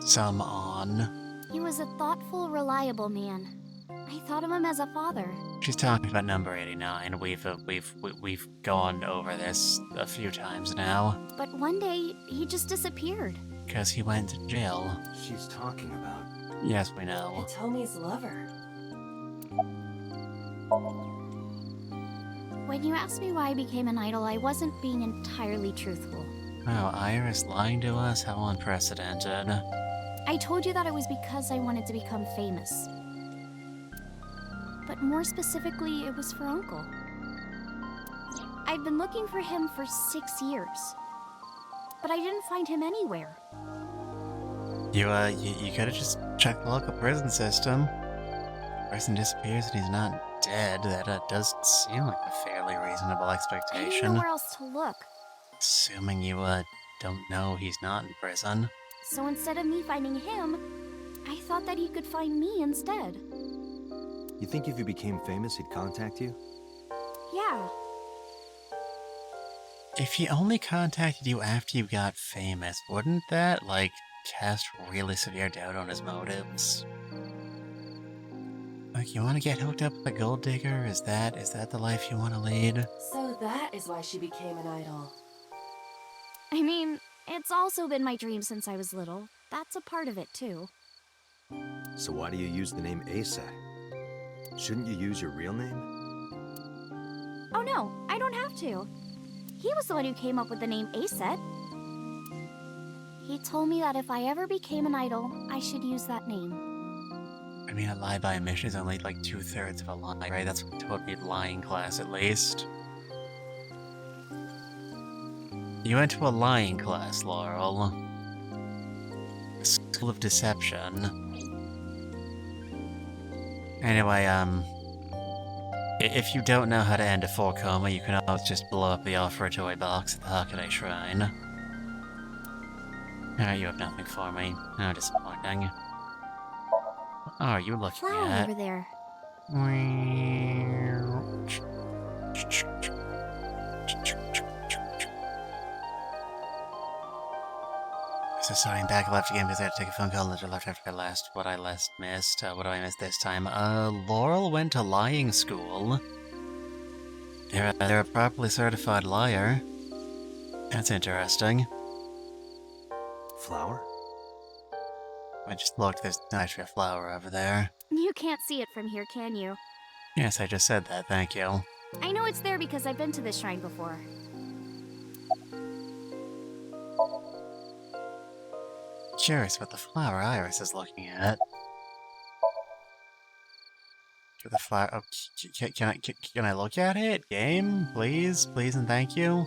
Some on. He was a thoughtful, reliable man. I thought of him as a father. She's talking about number 89. We've gone over this a few times now. But one day, he just disappeared. Because he went to jail. She's talking about... Yes, we know. Hitomi's lover. When you asked me why I became an idol, I wasn't being entirely truthful. Wow, Iris lying to us? How unprecedented. I told you that it was because I wanted to become famous. But more specifically, it was for Uncle. I've been looking for him for 6 years. But I didn't find him anywhere. You could have just checked the local prison system. Person disappears and he's not dead. That does seem like a fairly reasonable I didn't expectation. know where else to look. Assuming you, don't know he's not in prison. So instead of me finding him, I thought that he could find me instead. You think if you became famous, he'd contact you? Yeah. If he only contacted you after you got famous, wouldn't that, cast really severe doubt on his motives? Like, you want to get hooked up with a gold digger? Is that the life you want to lead? So that is why she became an idol. I mean, it's also been my dream since I was little. That's a part of it, too. So why do you use the name Aset? Shouldn't you use your real name? Oh no, I don't have to. He was the one who came up with the name Aset. He told me that if I ever became an idol, I should use that name. I mean, a lie by omission is only 2/3 of a lie, right? That's what taught me lying class, at least. You went to a lying class, Laurel. A school of deception. Anyway, if you don't know how to end a full coma, you can always just blow up the offer toy box at the Hakude Shrine. Alright, you have nothing for me. How disappointing. What are you looking Flower at? over there. So sorry, I'm back left again because I had to take a phone call and left after what I last missed. What do I miss this time? Laurel went to lying school. They're a properly certified liar. That's interesting. Flower? I just looked, there's actually a flower over there. You can't see it from here, can you? Yes, I just said that, thank you. I know it's there because I've been to this shrine before. Curious what the flower Iris is looking at. The flower. Oh, can I look at it? Game, please, please, and thank you.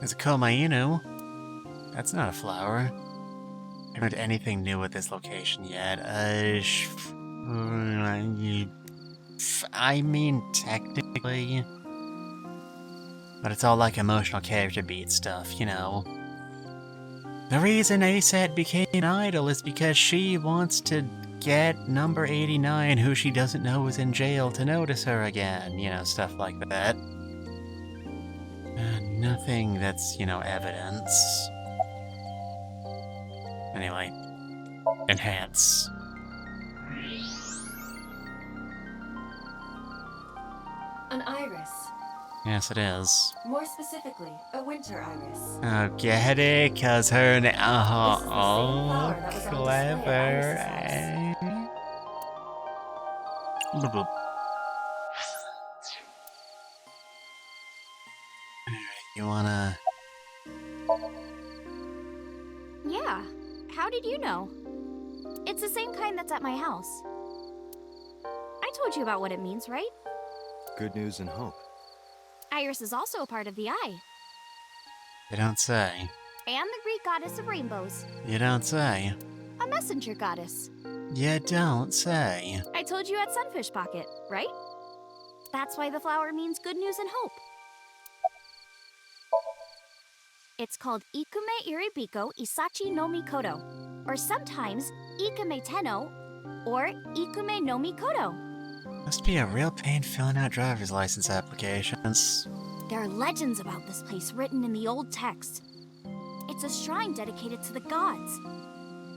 There's a Komainu. That's not a flower. I haven't heard anything new at this location yet. I mean, technically, but it's all like emotional character beat stuff, you know. The reason Aset became an idol is because she wants to get number 89, who she doesn't know is in jail, to notice her again. You know, stuff like that. Nothing that's, you know, evidence. Anyway. Enhance. An iris. Yes, it is. More specifically, a winter iris. Oh, get it? Cause her name. This is the same flower that was on display at clever. Iris's Bloop, bloop. Alright, you wanna. Yeah. How did you know? It's the same kind that's at my house. I told you about what it means, right? Good news and hope. Iris is also a part of the eye. You don't say. And the Greek goddess of rainbows. You don't say. A messenger goddess. You don't say. I told you at Sunfish Pocket, right? That's why the flower means good news and hope. It's called Ikume Iribiko Isachi no Mikoto, or sometimes Ikume Tenno, or Ikume no Mikoto. Must be a real pain filling out driver's license applications. There are legends about this place written in the old text. It's a shrine dedicated to the gods.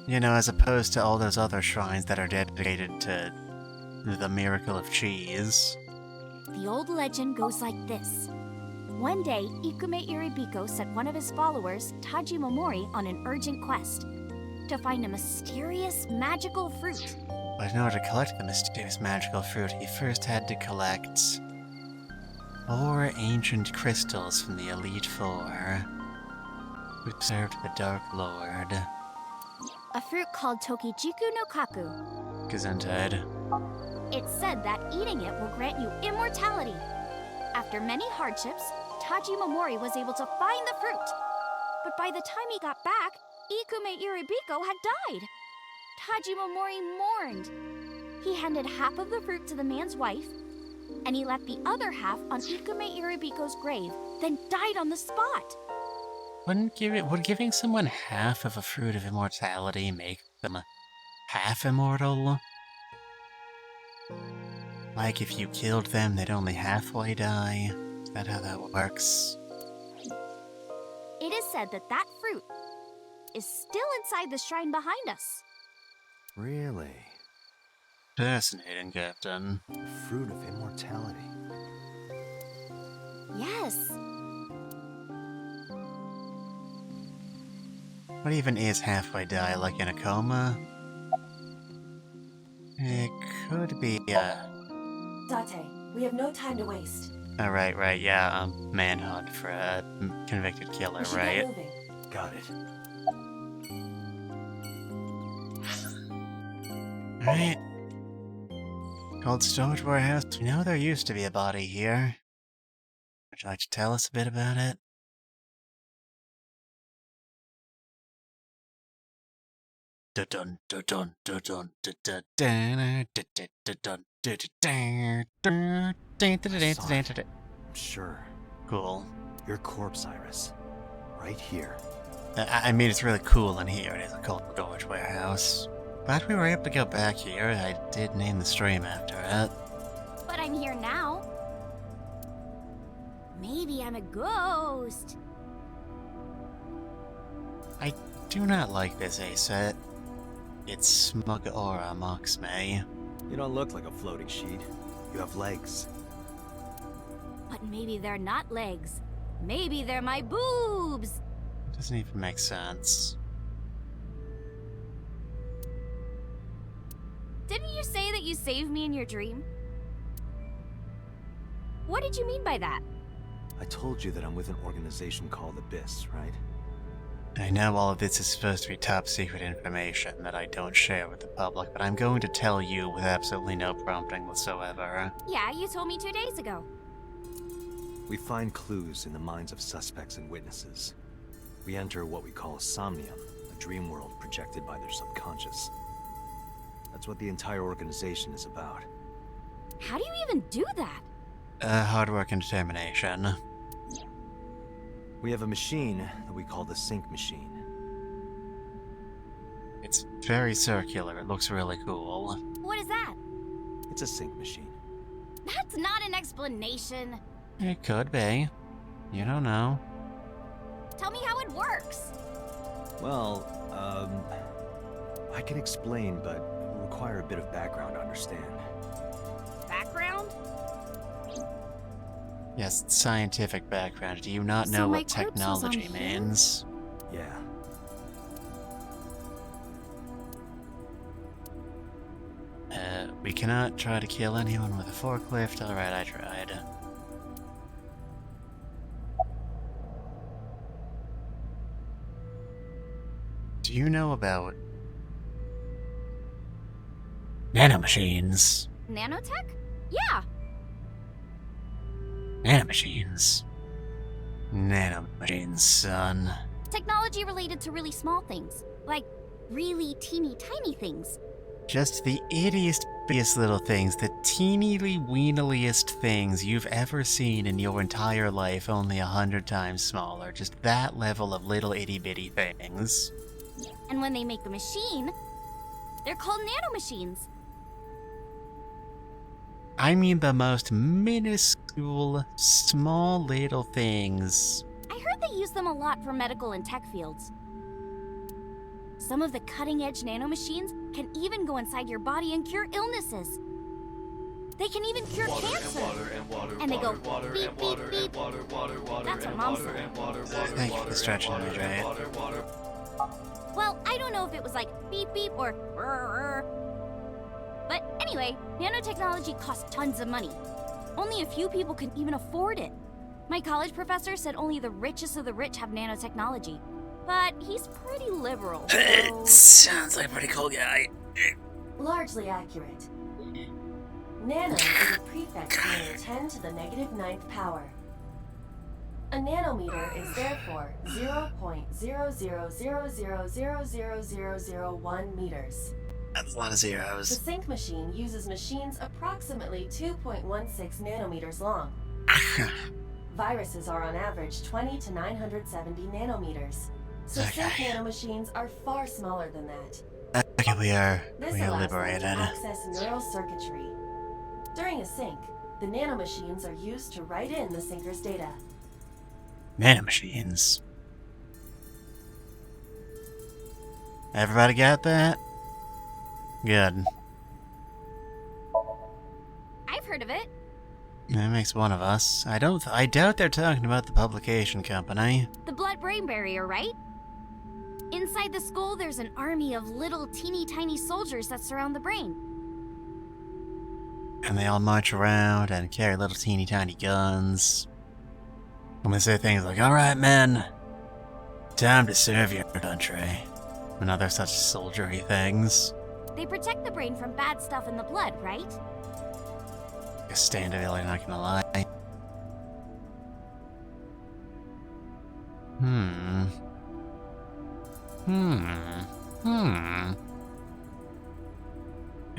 You know, as opposed to all those other shrines that are dedicated to the miracle of cheese. The old legend goes like this. One day, Ikume Iribiko sent one of his followers, Taji Momori, on an urgent quest to find a mysterious magical fruit. But in order to collect the mysterious magical fruit, he first had to collect 4 ancient crystals from the Elite Four, who served the Dark Lord. A fruit called Tokijiku no Kaku. Gesundheit. It's said that eating it will grant you immortality. After many hardships, Taji Momori was able to find the fruit. But by the time he got back, Ikume Iribiko had died. Taji Momori mourned. He handed half of the fruit to the man's wife, and he left the other half on Ikume Iribiko's grave, then died on the spot. Would giving someone half of a fruit of immortality make them half immortal? Like if you killed them, they'd only halfway die? Is that how that works? It is said that that fruit is still inside the shrine behind us. Really? Fascinating, Captain. The fruit of immortality. Yes. What even is halfway die, like in a coma? It could be, Date, we have no time to waste. Oh, right, yeah, manhunt for a convicted killer, We should right? get moving. Got it. Alright. Cold storage warehouse. We know there used to be a body here. Would you like to tell us a bit about it? Dun dun dun dun dun dun dun dun. I'm sure. Cool. Your corpse, Iris. Right here. I mean, it's really cool in here. It is a cold storage warehouse. Glad we were able to go back here. I did name the stream after it. But I'm here now. Maybe I'm a ghost. I do not like this aset. Its smug aura mocks me. You don't look like a floating sheet. You have legs. But maybe they're not legs. Maybe they're my boobs. It doesn't even make sense. Didn't you say that you saved me in your dream? What did you mean by that? I told you that I'm with an organization called Abyss, right? I know all of this is supposed to be top secret information that I don't share with the public, but I'm going to tell you with absolutely no prompting whatsoever. Yeah, you told me 2 days ago. We find clues in the minds of suspects and witnesses. We enter what we call Somnium, a dream world projected by their subconscious. That's what the entire organization is about. How do you even do that? Hard work and determination. We have a machine that we call the Sync machine. It's very circular. It looks really cool. What is that? It's a Sync machine. That's not an explanation. It could be. You don't know. Tell me how it works. Well, I can explain, but it will require a bit of background to understand. Background? Yes, scientific background. Do you not So know my what corpse was on technology here? means? Yeah. We cannot try to kill anyone with a forklift. Alright, I tried. Do you know about nanomachines? Nanotech? Yeah. Nanomachines. Nanomachines, son. Technology related to really small things. Like really teeny tiny things. Just the ittiest, biggest little things, the teeny weeniest things you've ever seen in your entire life, only 100 times smaller. Just that level of little itty bitty things. And when they make a machine, they're called nanomachines. I mean the most minuscule, small little things. I heard they use them a lot for medical and tech fields. Some of the cutting-edge nanomachines can even go inside your body and cure illnesses. They can even cure cancer. And they go beep, beep, beep. That's what Mom said. Thank you for stretching me, Jay. Well, I don't know if it was like beep, beep or rrr. But anyway, nanotechnology costs tons of money. Only a few people can even afford it. My college professor said only the richest of the rich have nanotechnology. But he's pretty liberal, so... Sounds like a pretty cool guy. Largely accurate. Nano is a prefix meaning 10 to the negative 9th power. A nanometer is therefore 0.0000000001 meters. That's a lot of The zeros. Sync machine uses machines approximately 2.16 nanometers long. Viruses are on average 20 to 970 nanometers. So Sync Okay. nanomachines are far smaller than that. Okay, we are This allows them liberated. to access neural circuitry. During a sync, the nanomachines are used to write in the syncer's data. Nanomachines. Everybody got that? Good. I've heard of it. That makes one of us. I doubt they're talking about the publication company. The blood-brain barrier, right? Inside the skull, there's an army of little teeny tiny soldiers that surround the brain. And they all march around and carry little teeny tiny guns. And they say things like, "Alright, men, time to serve your country." And other such soldiery things. They protect the brain from bad stuff in the blood, right? A stand of it, I'm not gonna lie.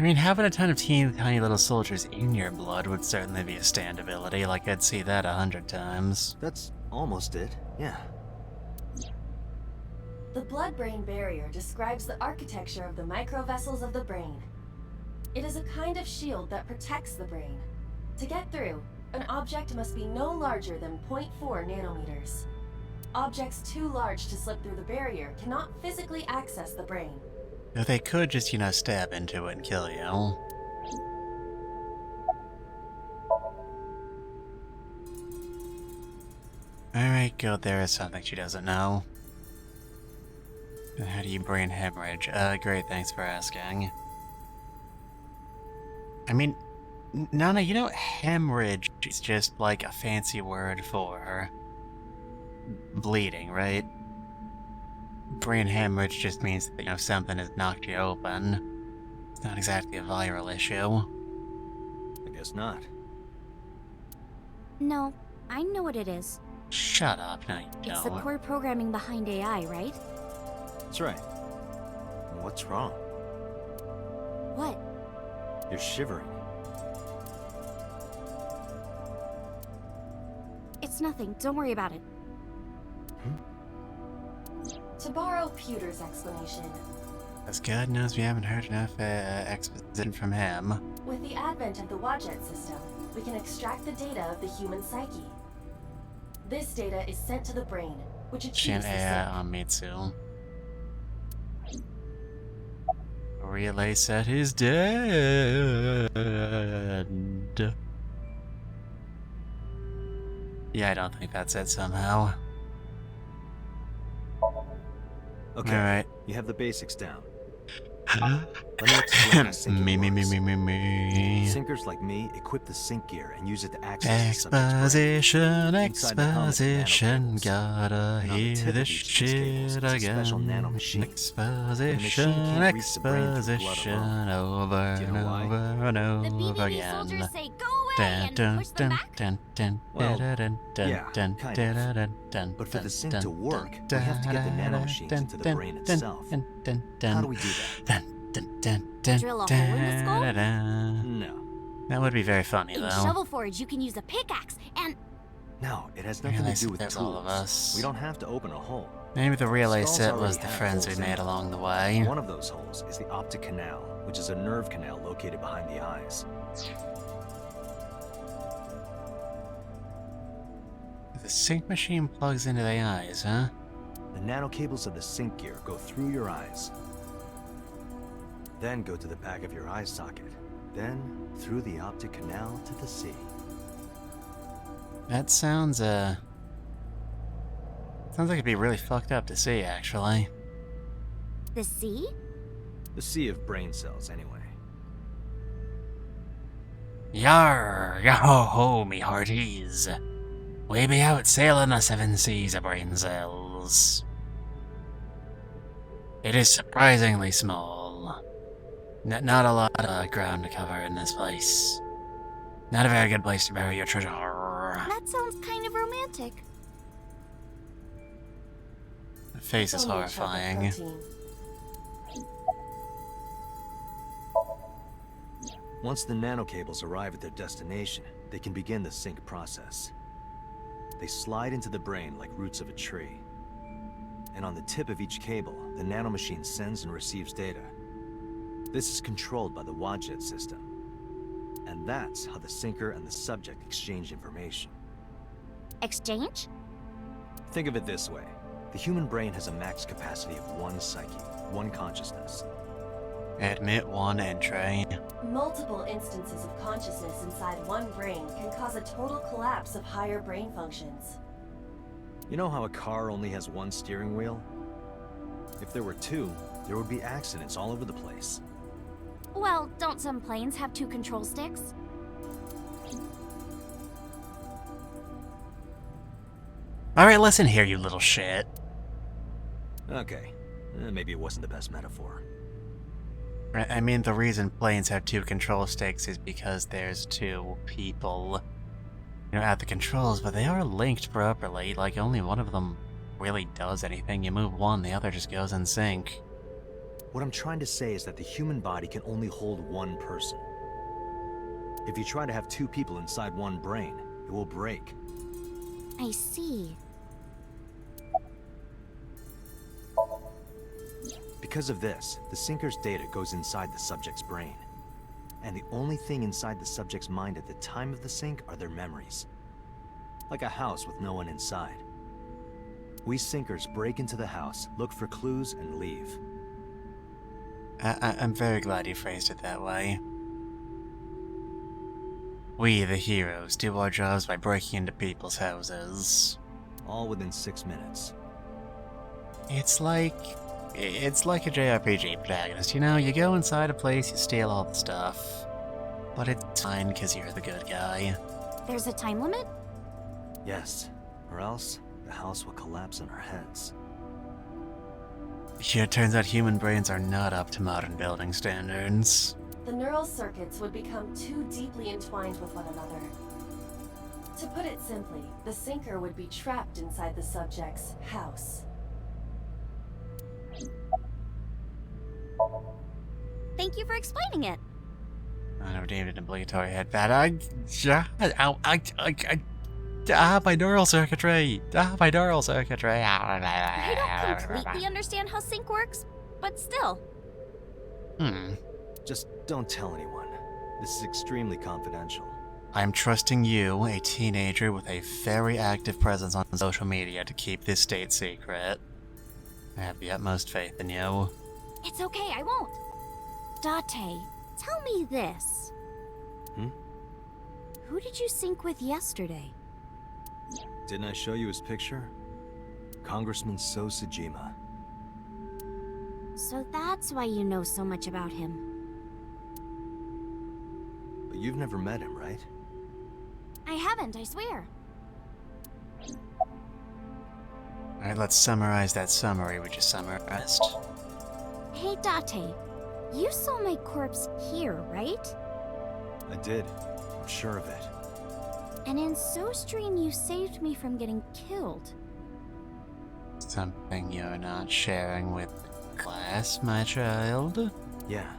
mean, having a ton of tiny little soldiers in your blood would certainly be a stand ability, like I'd see that 100 times. That's almost it, yeah. The blood-brain barrier describes the architecture of the microvessels of the brain. It is a kind of shield that protects the brain. To get through, an object must be no larger than 0.4 nanometers. Objects too large to slip through the barrier cannot physically access the brain. Though they could just, you know, stab into it and kill you. Alright, good, there is something she doesn't know. How do you brain hemorrhage? Great, thanks for asking. I mean, Nana, you know hemorrhage is just like a fancy word for bleeding, right? Brain hemorrhage just means that, you know, something has knocked you open. It's not exactly a viral issue. I guess not. No, I know what it is. Shut up, no you don't. It's the core programming behind AI, right? That's right. What's wrong? What? You're shivering. It's nothing. Don't worry about it. To borrow Pewter's explanation, As God knows we haven't heard enough exposition from him. with the advent of the Wadjet system, we can extract the data of the human psyche. This data is sent to the brain, which achieves Shin the AI sync. on Mitsu. Relay set is dead. Yeah, I don't think that's it somehow. Okay, Alright. you have the basics down. Let me explain how syncing works. Sinkers like me equip the sync gear and use it to access the subject's brain. Exposition, gotta And on the hear tip of this each of these cables shit is a special again. nanomachine. Exposition, can't reach the brain through blood exposition, alone. over Do you and know why? over and The over BBB again. soldiers say go away and push them back? Well, yeah, kind of. But for the sync to work, we have to get the nanomachines into the brain itself. How do we do that? Drill a hole in the skull? No. That would be very funny, In though. Shovel Forge, you can use a pickaxe and... No, it has nothing Realize to do with there's tools. all of us. We don't have to open a hole. Maybe the relay Skulls set was already the have friends we holes in made them. along the way. One of those holes is the optic canal, which is a nerve canal located behind the eyes. The sync machine plugs into the eyes, huh? The nanocables of the sync gear go through your eyes, then go to the back of your eye socket, then through the optic canal to the sea. That sounds, sounds like it'd be really fucked up to see, actually. The sea? The sea of brain cells, anyway. Yar, yo-ho-ho, me hearties. We be out sailing the seven seas of brain cells. It is surprisingly small. Not a lot of ground to cover in this place. Not a very good place to bury your treasure. That sounds kind of romantic. The face is Only a chunk of horrifying. protein. Once the nanocables arrive at their destination, they can begin the sync process. They slide into the brain like roots of a tree. And on the tip of each cable, the nanomachine sends and receives data. This is controlled by the Wadjet system. And that's how the sinker and the subject exchange information. Exchange? Think of it this way. The human brain has a max capacity of one psyche, one consciousness. Admit one entry. Multiple instances of consciousness inside one brain can cause a total collapse of higher brain functions. You know how a car only has one steering wheel? If there were two, there would be accidents all over the place. Well, don't some planes have 2 control sticks? Alright, listen here, you little shit. Okay, maybe it wasn't the best metaphor. I mean, the reason planes have 2 control sticks is because there's 2 people, you know, at the controls, but they are linked properly. Like, only one of them really does anything. You move one, the other just goes in sync. What I'm trying to say is that the human body can only hold one person. If you try to have two people inside one brain, it will break. I see. Because of this, the Sinker's data goes inside the subject's brain. And the only thing inside the subject's mind at the time of the sync are their memories. Like a house with no one inside. We Sinkers break into the house, look for clues, and leave. I'm very glad you phrased it that way. We, the heroes, do our jobs by breaking into people's houses. All within 6 minutes. It's like a JRPG protagonist, you know? You go inside a place, you steal all the stuff. But it's fine, because you're the good guy. There's a time limit? Yes, or else the house will collapse on our heads. Yeah, it turns out human brains are not up to modern building standards. The neural circuits would become too deeply entwined with one another. To put it simply, the Sinker would be trapped inside the subject's house. Thank you for explaining it. I never deemed it an obligatory headband. My neural circuitry! My neural circuitry! I don't completely understand how sync works, but still. Just don't tell anyone. This is extremely confidential. I'm trusting you, a teenager with a very active presence on social media, to keep this state secret. I have the utmost faith in you. It's okay, I won't. Date, tell me this. Who did you sync with yesterday? Didn't I show you his picture? Congressman StorAIge. So that's why you know so much about him. But you've never met him, right? I haven't, I swear. Alright, let's summarize that summary we just summarized. Hey, Date, you saw my corpse here, right? I did. I'm sure of it. And in SoStream, you saved me from getting killed. Something you're not sharing with the class, my child? Yeah.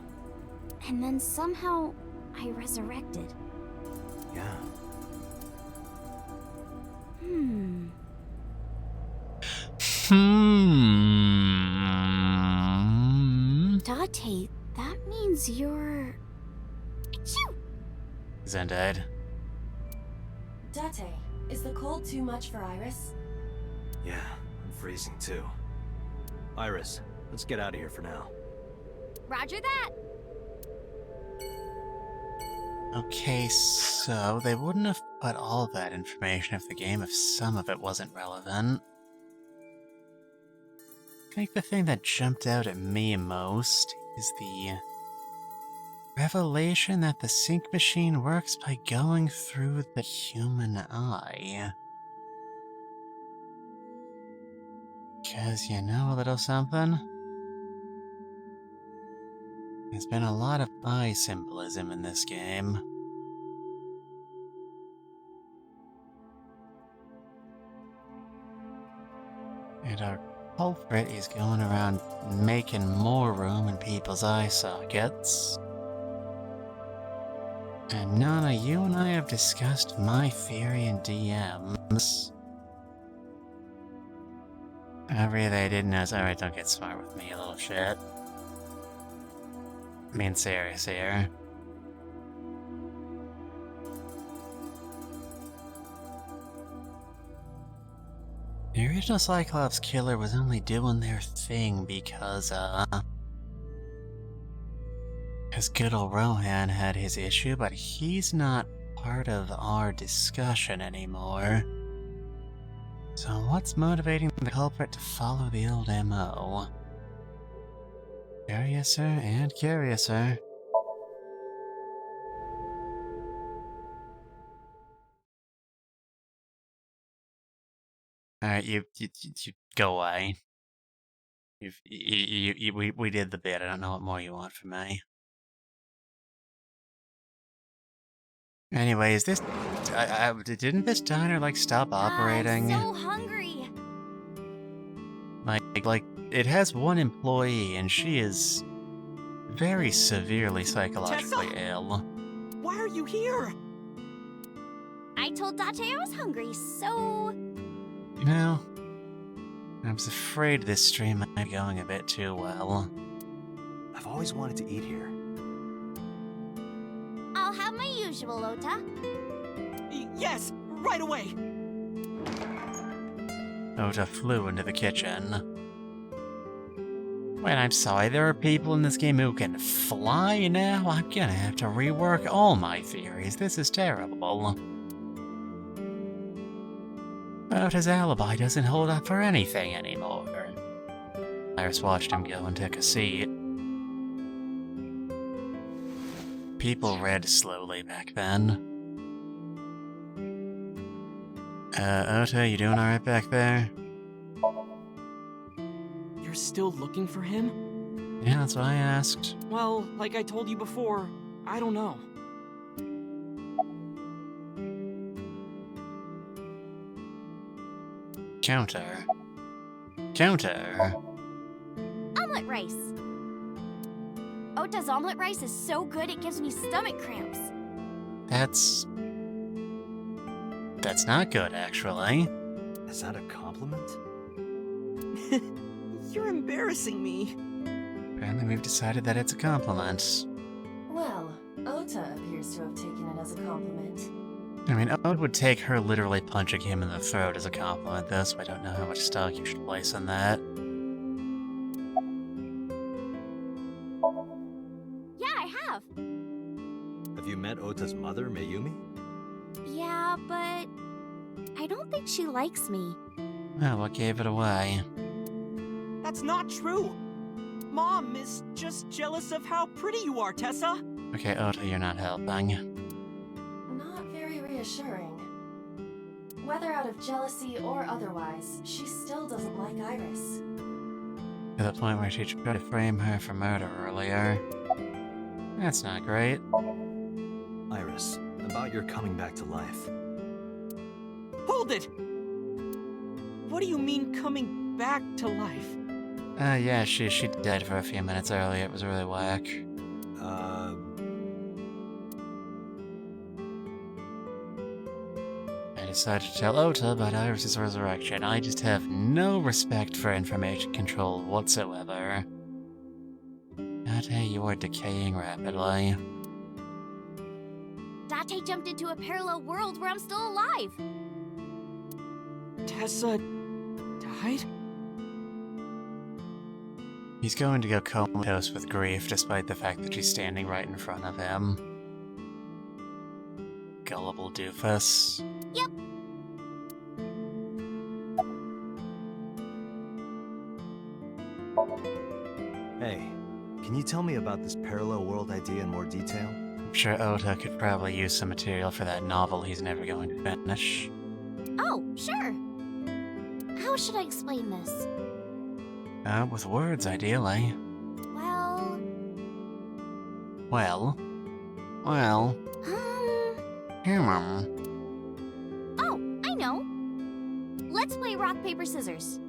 And then somehow, I resurrected. Yeah. Date, that means you're... Achoo! Zendad. Date, is the cold too much for Iris? Yeah, I'm freezing too. Iris, let's get out of here for now. Roger that! Okay, so they wouldn't have put all of that information of the game if some of it wasn't relevant. I think the thing that jumped out at me most is the revelation that the sync machine works by going through the human eye. Because you know a little something? There's been a lot of eye symbolism in this game. And our culprit is going around making more room in people's eye sockets. And Nana, you and I have discussed my theory in DMs. I really didn't know. Alright, don't get smart with me, you little shit. I mean, serious here. The original Cyclops killer was only doing their thing because good old Rohan had his issue, but he's not part of our discussion anymore. So what's motivating the culprit to follow the old MO? Curiouser and curiouser. Alright, you go away. We did the bit. I don't know what more you want from me. Anyways, this... didn't this diner, like, stop operating? I'm so hungry. Like, it has one employee, and she is very severely psychologically ill. Why are you here? I told Date I was hungry, so... You know, I was afraid this stream might be going a bit too well. I've always wanted to eat here. I'll have my usual, Ota. Yes, right away. Ota flew into the kitchen. Wait, I'm sorry, there are people in this game who can fly now? I'm gonna have to rework all my theories. This is terrible. Ota's alibi doesn't hold up for anything anymore. Iris watched him go and take a seat. People read slowly back then. Ota, you doing alright back there? You're still looking for him? Yeah, that's what I asked. Well, like I told you before, I don't know. Counter. Counter. Omelet rice. Ota's omelet rice is so good it gives me stomach cramps. That's not good, actually. Is that a compliment? You're embarrassing me. Apparently we've decided that it's a compliment. Well, Ota appears to have taken it as a compliment. I mean, Ota would take her literally punching him in the throat as a compliment, though, so I don't know how much stock you should place in that. Yeah, I have. Have you met Ota's mother, Mayumi? Yeah, but I don't think she likes me. Well, what gave it away? That's not true. Mom is just jealous of how pretty you are, Tessa. Okay, Ota, you're not helping. Not very reassuring. Whether out of jealousy or otherwise, she still doesn't like Iris. To the point where she tried to frame her for murder earlier. That's not great. Iris, about your coming back to life. Hold it! What do you mean coming back to life? Yeah, she died for a few minutes earlier. It was really whack. I decided to tell Ota about Iris' resurrection. I just have no respect for information control whatsoever. Date, you are decaying rapidly. Date jumped into a parallel world where I'm still alive. Tessa died? He's going to go comatose with grief despite the fact that she's standing right in front of him. Gullible doofus. Yep. Hey, can you tell me about this parallel world idea in more detail? I'm sure Ota could probably use some material for that novel he's never going to finish. Oh, sure. How should I explain this? With words, ideally. Well... Well... Oh, I know. Let's play rock, paper, scissors.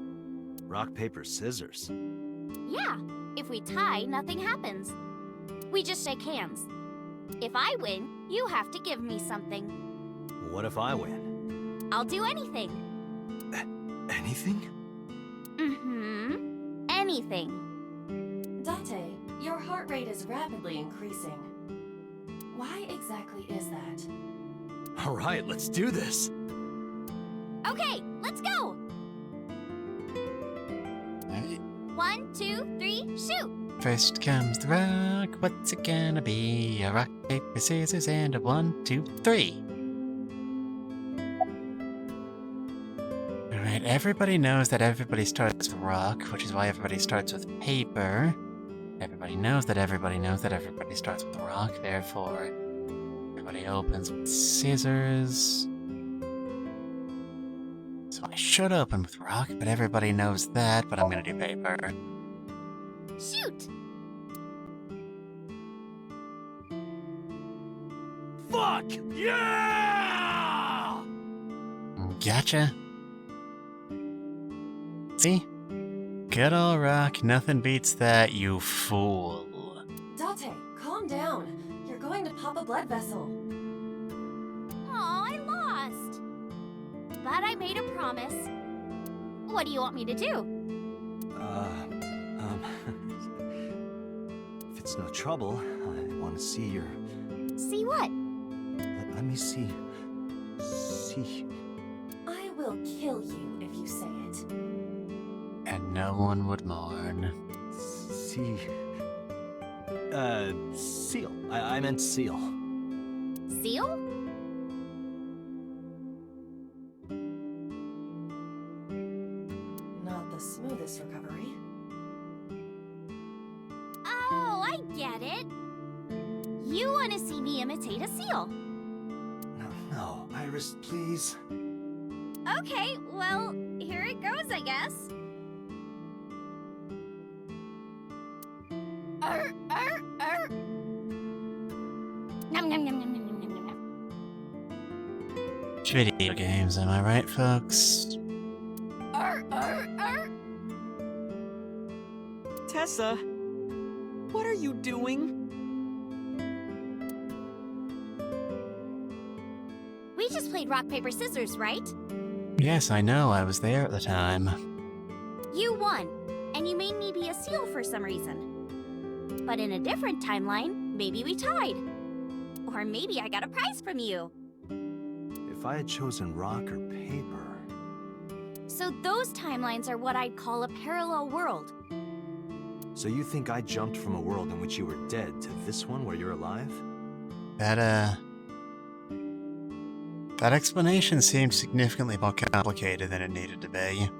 Rock, paper, scissors. Yeah, if we tie, nothing happens. We just shake hands. If I win, you have to give me something. What if I win? I'll do anything. Anything? Mm-hmm. Anything. Date, your heart rate is rapidly increasing. Why exactly is that? All right, let's do this. Okay, let's go! 1, 2, 3, shoot! First comes the rock, what's it gonna be? A rock, paper, scissors, and a 1, 2, 3. Alright, everybody knows that everybody starts with rock, which is why everybody starts with paper. Everybody knows that everybody knows that everybody starts with rock, therefore everybody opens with scissors. So I should open with rock, but everybody knows that, but I'm gonna do paper. Shoot! Fuck! Yeah! Gotcha. See? Good ol' rock, nothing beats that, you fool. Date, calm down. You're going to pop a blood vessel. Aw, I lost. But I made a promise. What do you want me to do? If it's no trouble, I want to see your... See what? Let me see... I will kill you if you say it. And no one would mourn. Seal. I meant seal. Seal? Not the smoothest recovery. Oh, I get it. You want to see me imitate a seal. No, Iris, please. Okay, well, here it goes, I guess. Nom nom nom nom nom nom nom nom. Video games, am I right, folks? Tessa, what are you doing? We just played rock, paper, scissors, right? Yes, I know, I was there at the time. You won, and you made me be a seal for some reason. But in a different timeline, maybe we tied. Or maybe I got a prize from you. If I had chosen rock or paper... So those timelines are what I'd call a parallel world. So you think I jumped from a world in which you were dead to this one where you're alive? That explanation seemed significantly more complicated than it needed to be.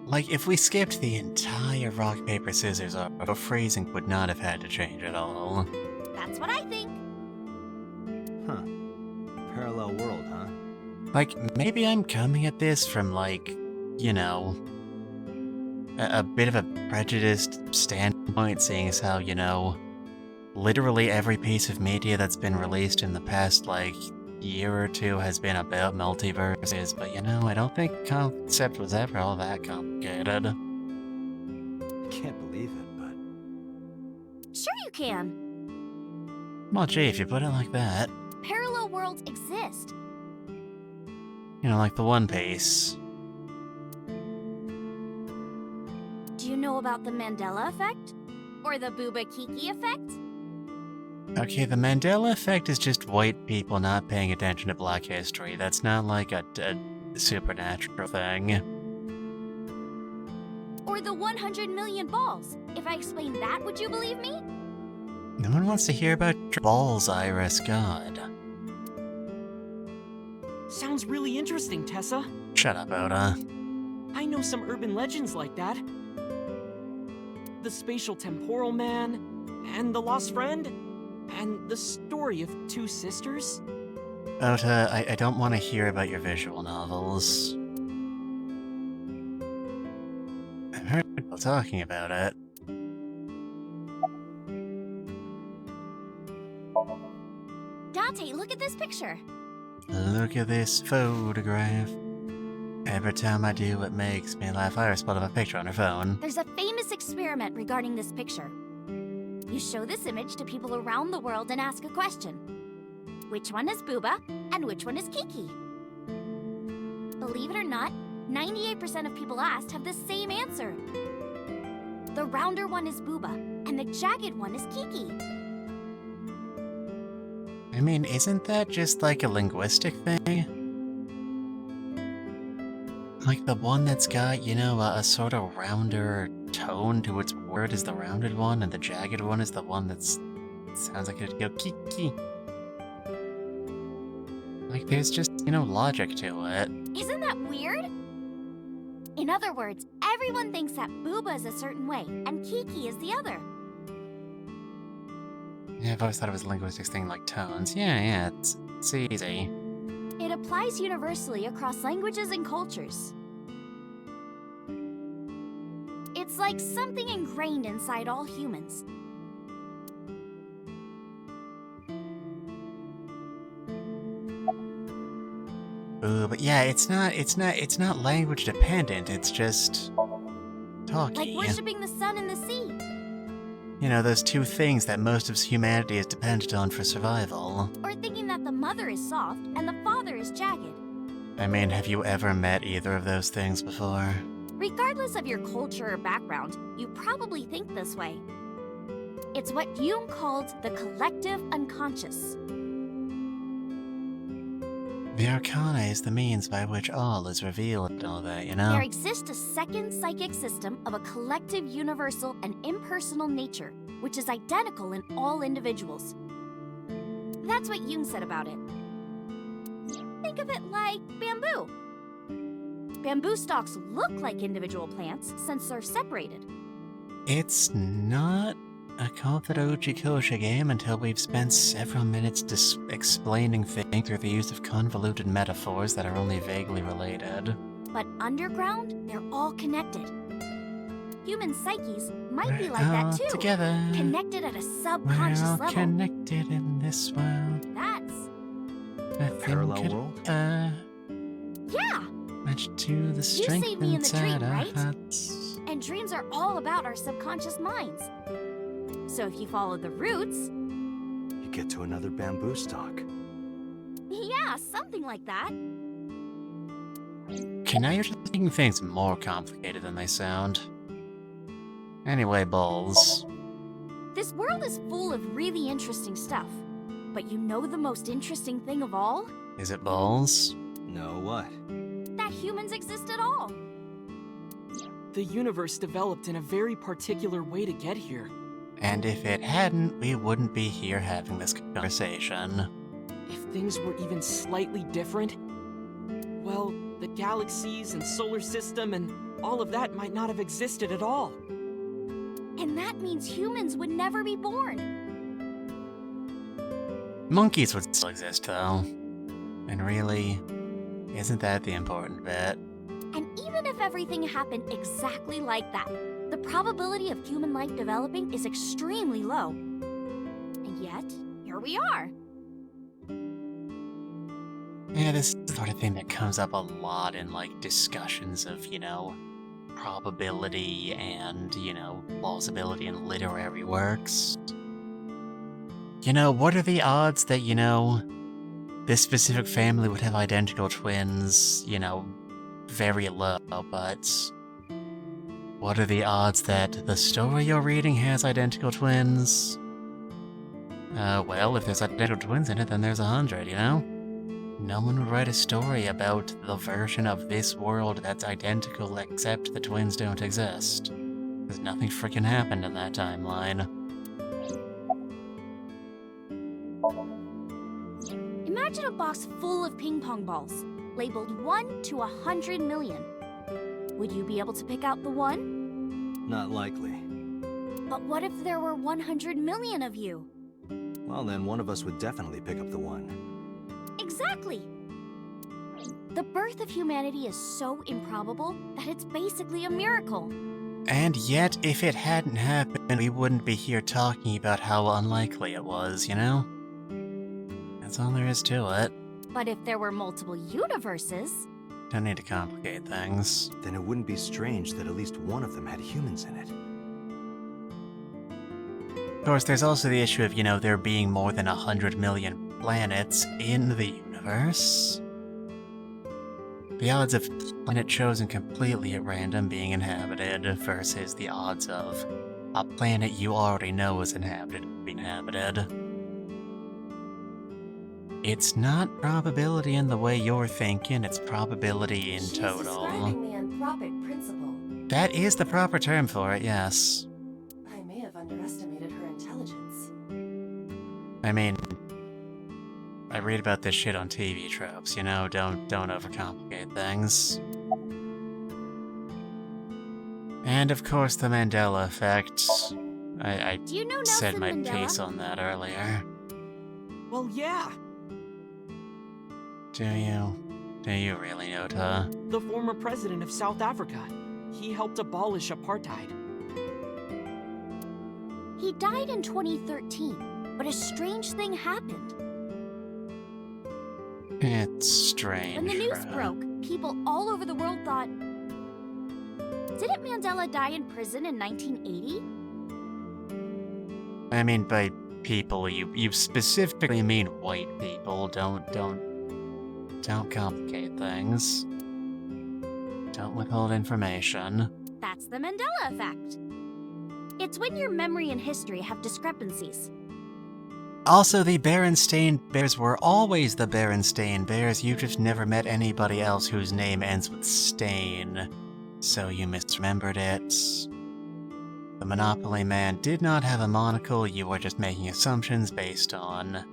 Like, if we skipped the entire rock, paper, scissors arc, freezing would not have had to change at all. That's what I think. Huh. Parallel world, huh? Like, maybe I'm coming at this from, like, you know, a bit of a prejudiced standpoint, seeing as how, you know, literally every piece of media that's been released in the past, like, year or two has been about multiverses, but you know, I don't think the concept was ever all that complicated. I can't believe it, but... Sure you can. Well, gee, if you put it like that. Parallel worlds exist. You know, like the One Piece. Do you know about the Mandela effect? Or the Booba Kiki effect? Okay, the Mandela effect is just white people not paying attention to Black history. That's not like a supernatural thing. Or the 100 million balls. If I explained that, would you believe me? No one wants to hear about balls, Iris, God. Sounds really interesting, Tessa. Shut up, Oda. I know some urban legends like that. The spatial temporal man, and the lost friend, and the story of two sisters. Ota, I don't want to hear about your visual novels. I've heard people talking about it. Dante, look at this picture. Look at this photograph. Every time I do, it makes me laugh. Iris spotted a picture on her phone. There's a famous experiment regarding this picture. You show this image to people around the world and ask a question. Which one is Booba and which one is Kiki? Believe it or not, 98% of people asked have the same answer. The rounder one is Booba and the jagged one is Kiki. I mean, isn't that just like a linguistic thing? Like the one that's got, you know, a sort of rounder tone to its word is the rounded one, and the jagged one is the one that's... sounds like it'd go kiki. Like there's just, you know, logic to it. Isn't that weird? In other words, everyone thinks that Booba is a certain way and Kiki is the other. Yeah, I've always thought it was a linguistics thing like tones. Yeah, it's easy. It applies universally across languages and cultures. It's like something ingrained inside all humans. Ooh, but yeah, it's not language dependent, it's just talky. Like worshipping the sun and the sea. You know, those two things that most of humanity is dependent on for survival. Or thinking that the mother is soft and the father is jagged. I mean, have you ever met either of those things before? Regardless of your culture or background, you probably think this way. It's what Jung called the collective unconscious. The Arcana is the means by which all is revealed and all that, you know? There exists a second psychic system of a collective, universal, and impersonal nature, which is identical in all individuals. That's what Jung said about it. Think of it like bamboo. Bamboo stalks look like individual plants since they're separated. It's not a Kotharoji game until we've spent several minutes explaining things through the use of convoluted metaphors that are only vaguely related. But underground, they're all connected. Human psyches might be We're like that all too. together. Connected at a subconscious We're all level. connected in this world. That's... Nothing Parallel could world? yeah! Match to the strength saved me in the dream, inside our right? hearts. And dreams are all about our subconscious minds. So if you follow the roots... You get to another bamboo stalk. Yeah, something like that. Okay, now you're just making things more complicated than they sound. Anyway, Bulls. This world is full of really interesting stuff. But you know the most interesting thing of all? Is it Bulls? No, what? That humans exist at all. The universe developed in a very particular way to get here. And if it hadn't, we wouldn't be here having this conversation. If things were even slightly different, well, the galaxies and solar system and all of that might not have existed at all. And that means humans would never be born. Monkeys would still exist, though. And really, isn't that the important bit? And even if everything happened exactly like that, the probability of human life developing is extremely low. And yet, here we are. Yeah, this is the sort of thing that comes up a lot in, like, discussions of, you know, probability and, you know, plausibility in literary works. You know, what are the odds that, you know, this specific family would have identical twins? You know, very low, but what are the odds that the story you're reading has identical twins? Well, if there's identical twins in it, then there's 100, you know? No one would write a story about the version of this world that's identical except the twins don't exist. Because nothing freaking happened in that timeline. Imagine a box full of ping pong balls, labeled 1 to 100 million. Would you be able to pick out the 1? Not likely. But what if there were 100 million of you? Well, then one of us would definitely pick up the 1. Exactly! The birth of humanity is so improbable that it's basically a miracle. And yet, if it hadn't happened, we wouldn't be here talking about how unlikely it was, you know? That's all there is to it. But if there were multiple universes... Don't need to complicate things. Then it wouldn't be strange that at least one of them had humans in it. Of course, there's also the issue of, you know, there being more than 100 million planets in the universe. The odds of a planet chosen completely at random being inhabited versus the odds of a planet you already know is inhabited being inhabited. It's not probability in the way you're thinking, it's probability in She's total. describing the anthropic principle. That is the proper term for it, yes. I may have underestimated her intelligence. I mean, I read about this shit on TV tropes, you know, don't overcomplicate things. And of course the Mandela effect. I Do you know said Nelson my Mandela? piece on that earlier. Well, yeah. Do you? Do you really know, Ta? The former president of South Africa. He helped abolish apartheid. He died in 2013, but a strange thing happened. It's strange. When the news broke, people all over the world thought, didn't Mandela die in prison in 1980? I mean, by people, you specifically mean white people. Don't complicate things. Don't withhold information. That's the Mandela effect. It's when your memory and history have discrepancies. Also, the Berenstain Bears were always the Berenstain Bears. You just never met anybody else whose name ends with Stain. So you misremembered it. The Monopoly Man did not have a monocle. You were just making assumptions based on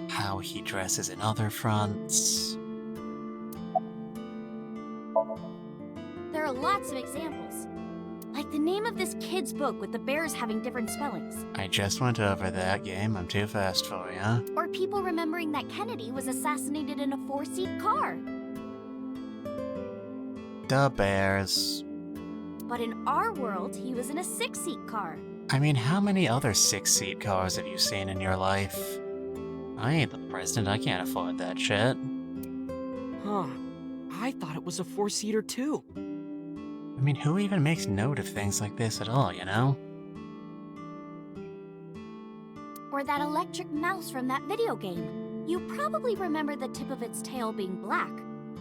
how he dresses in other fronts. There are lots of examples. Like the name of this kid's book with the bears having different spellings. I just went over that game. I'm too fast for ya. Or people remembering that Kennedy was assassinated in a 4-seat car. The Bears. But in our world, he was in a 6-seat car. I mean, how many other 6-seat cars have you seen in your life? I ain't the president. I can't afford that shit. Huh. I thought it was a 4-seater too. I mean, who even makes note of things like this at all, you know? Or that electric mouse from that video game. You probably remember the tip of its tail being black.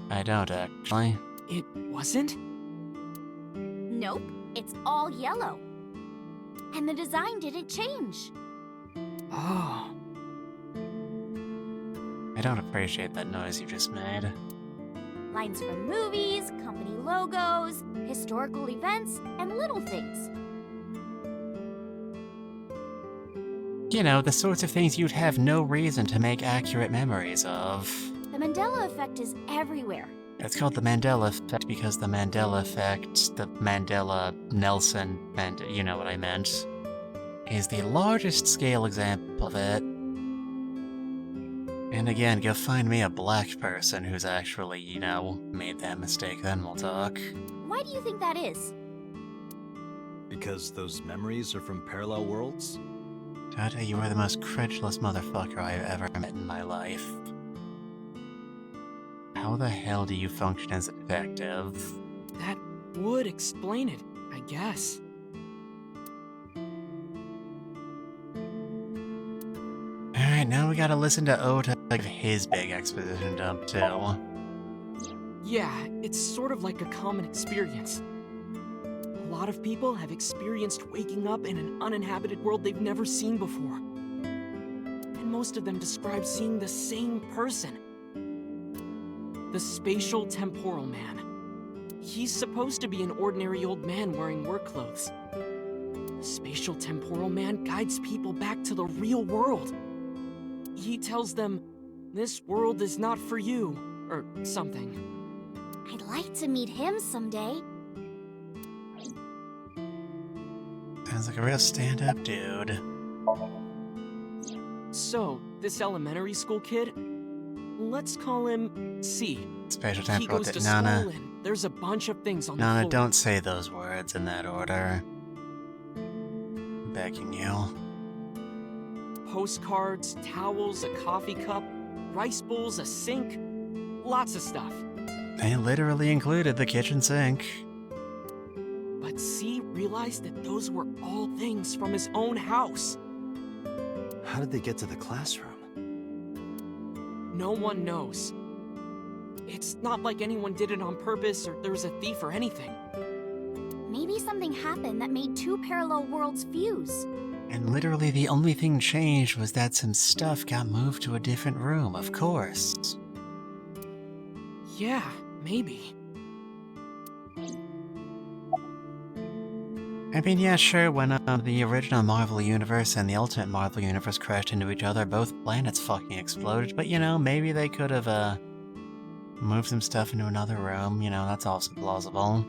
I don't, actually. It wasn't? Nope, it's all yellow. And the design didn't change. Oh. I don't appreciate that noise you just made. Lines from movies, company logos, historical events, and little things. You know, the sorts of things you'd have no reason to make accurate memories of. The Mandela effect is everywhere. It's called the Mandela effect because the Mandela effect, the Mandela Nelson, and you know what I meant, is the largest scale example of it. And again, go find me a black person who's actually, you know, made that mistake, then we'll talk. Why do you think that is? Because those memories are from parallel worlds? Dada, you are the most credulous motherfucker I've ever met in my life. How the hell do you function as a detective? That would explain it, I guess. Alright, now we gotta listen to Ota give his big exposition dump, too. Yeah, it's sort of like a common experience. A lot of people have experienced waking up in an uninhabited world they've never seen before. And most of them describe seeing the same person. The Spatial Temporal Man. He's supposed to be an ordinary old man wearing work clothes. The Spatial Temporal Man guides people back to the real world. He tells them, this world is not for you, or something. I'd like to meet him someday. Sounds like a real stand-up dude. So, this elementary school kid, let's call him C. Spatial He temporal goes to Nana. school and there's a bunch of things on the Nana, floor. don't say those words in that order. I'm begging you. Postcards, towels, a coffee cup, rice bowls, a sink, lots of stuff. They literally included the kitchen sink. But C realized that those were all things from his own house. How did they get to the classroom? No one knows. It's not like anyone did it on purpose or there was a thief or anything. Maybe something happened that made two parallel worlds fuse. And literally the only thing changed was that some stuff got moved to a different room, of course. Yeah, maybe. I mean, yeah, sure, when the original Marvel Universe and the Ultimate Marvel Universe crashed into each other, both planets fucking exploded, but you know, maybe they could have, moved some stuff into another room, you know, that's also plausible.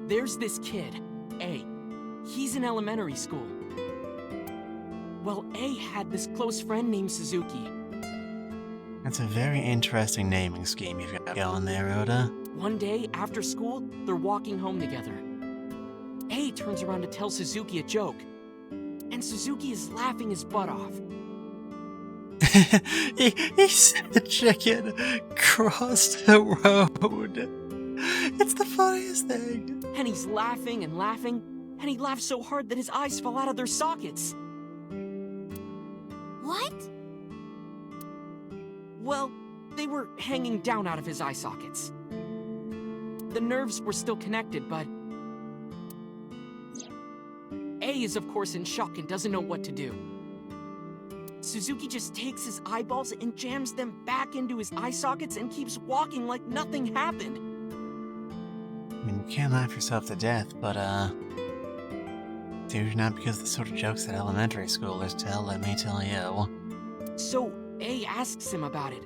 There's this kid, A. He's in elementary school. Well, A had this close friend named Suzuki. That's a very interesting naming scheme you've got going there, Oda. One day, after school, they're walking home together. A turns around to tell Suzuki a joke, and Suzuki is laughing his butt off. he said the chicken crossed the road. It's the funniest thing. And he's laughing and laughing, and he laughed so hard that his eyes fell out of their sockets. What? Well, they were hanging down out of his eye sockets. The nerves were still connected, but... A is of course in shock and doesn't know what to do. Suzuki just takes his eyeballs and jams them back into his eye sockets and keeps walking like nothing happened. I mean, you can't laugh yourself to death, but, it's usually not because of the sort of jokes that elementary schoolers tell, let me tell you. So, A asks him about it.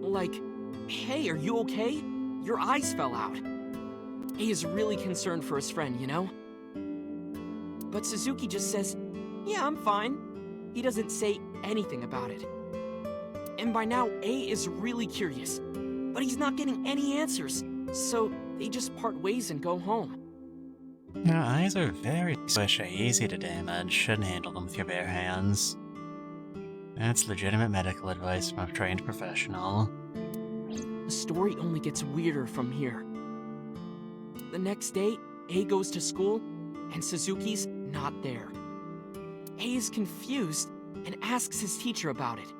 Like, hey, are you okay? Your eyes fell out. A is really concerned for his friend, you know? But Suzuki just says, yeah, I'm fine. He doesn't say anything about it. And by now, A is really curious, but he's not getting any answers, so they just part ways and go home. Your eyes are very squishy, easy to damage, shouldn't handle them with your bare hands. That's legitimate medical advice from a trained professional. The story only gets weirder from here. The next day, A goes to school, and Suzuki's not there. A is confused and asks his teacher about it.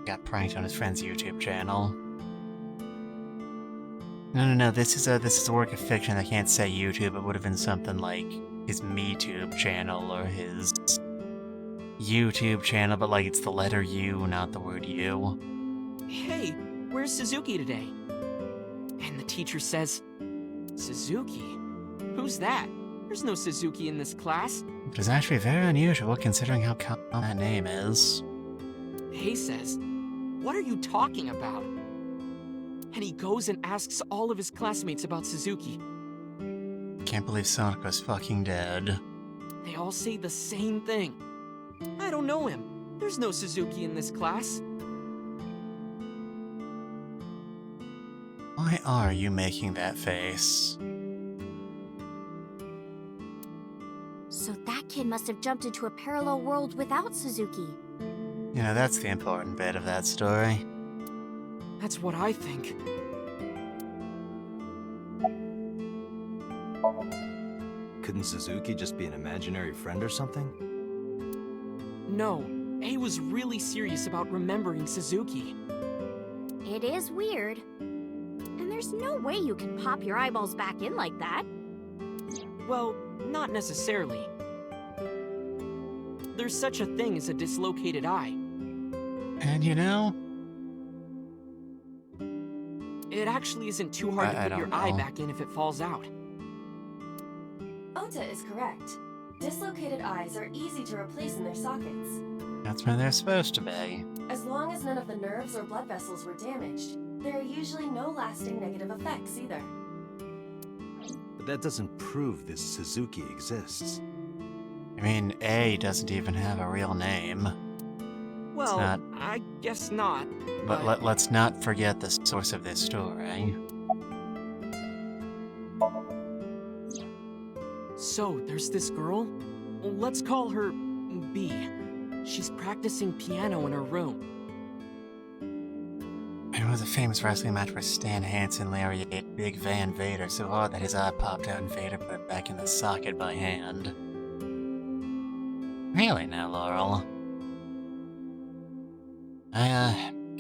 Got pranked on his friend's YouTube channel. No, this is a work of fiction that can't say YouTube. It would have been something like his MeTube channel or his YouTube channel, but like it's the letter U, not the word U. Hey, where's Suzuki today? And the teacher says, Suzuki? Who's that? There's no Suzuki in this class. Which is actually very unusual considering how common that name is. A says, what are you talking about? And he goes and asks all of his classmates about Suzuki. Can't believe Sonic was fucking dead. They all say the same thing. I don't know him. There's no Suzuki in this class. Why are you making that face? So that kid must have jumped into a parallel world without Suzuki. You know, that's the important bit of that story. That's what I think. Couldn't Suzuki just be an imaginary friend or something? No, A was really serious about remembering Suzuki. It is weird. And there's no way you can pop your eyeballs back in like that. Well, not necessarily. There's such a thing as a dislocated eye. And you know, it actually isn't too hard to put your eye back in if it falls out. Ota is correct. Dislocated eyes are easy to replace in their sockets. that's where they're supposed to be. As long as none of the nerves or blood vessels were damaged, there are usually no lasting negative effects either. But that doesn't prove this Suzuki exists. I mean, A doesn't even have a real name. Well, not, I guess not. But let's not forget the source of this story. So, there's this girl. Let's call her B. She's practicing piano in her room. There was a famous wrestling match where Stan Hansen lariated Big Van Vader so hard that his eye popped out and Vader put it back in the socket by hand. Really now, Laurel?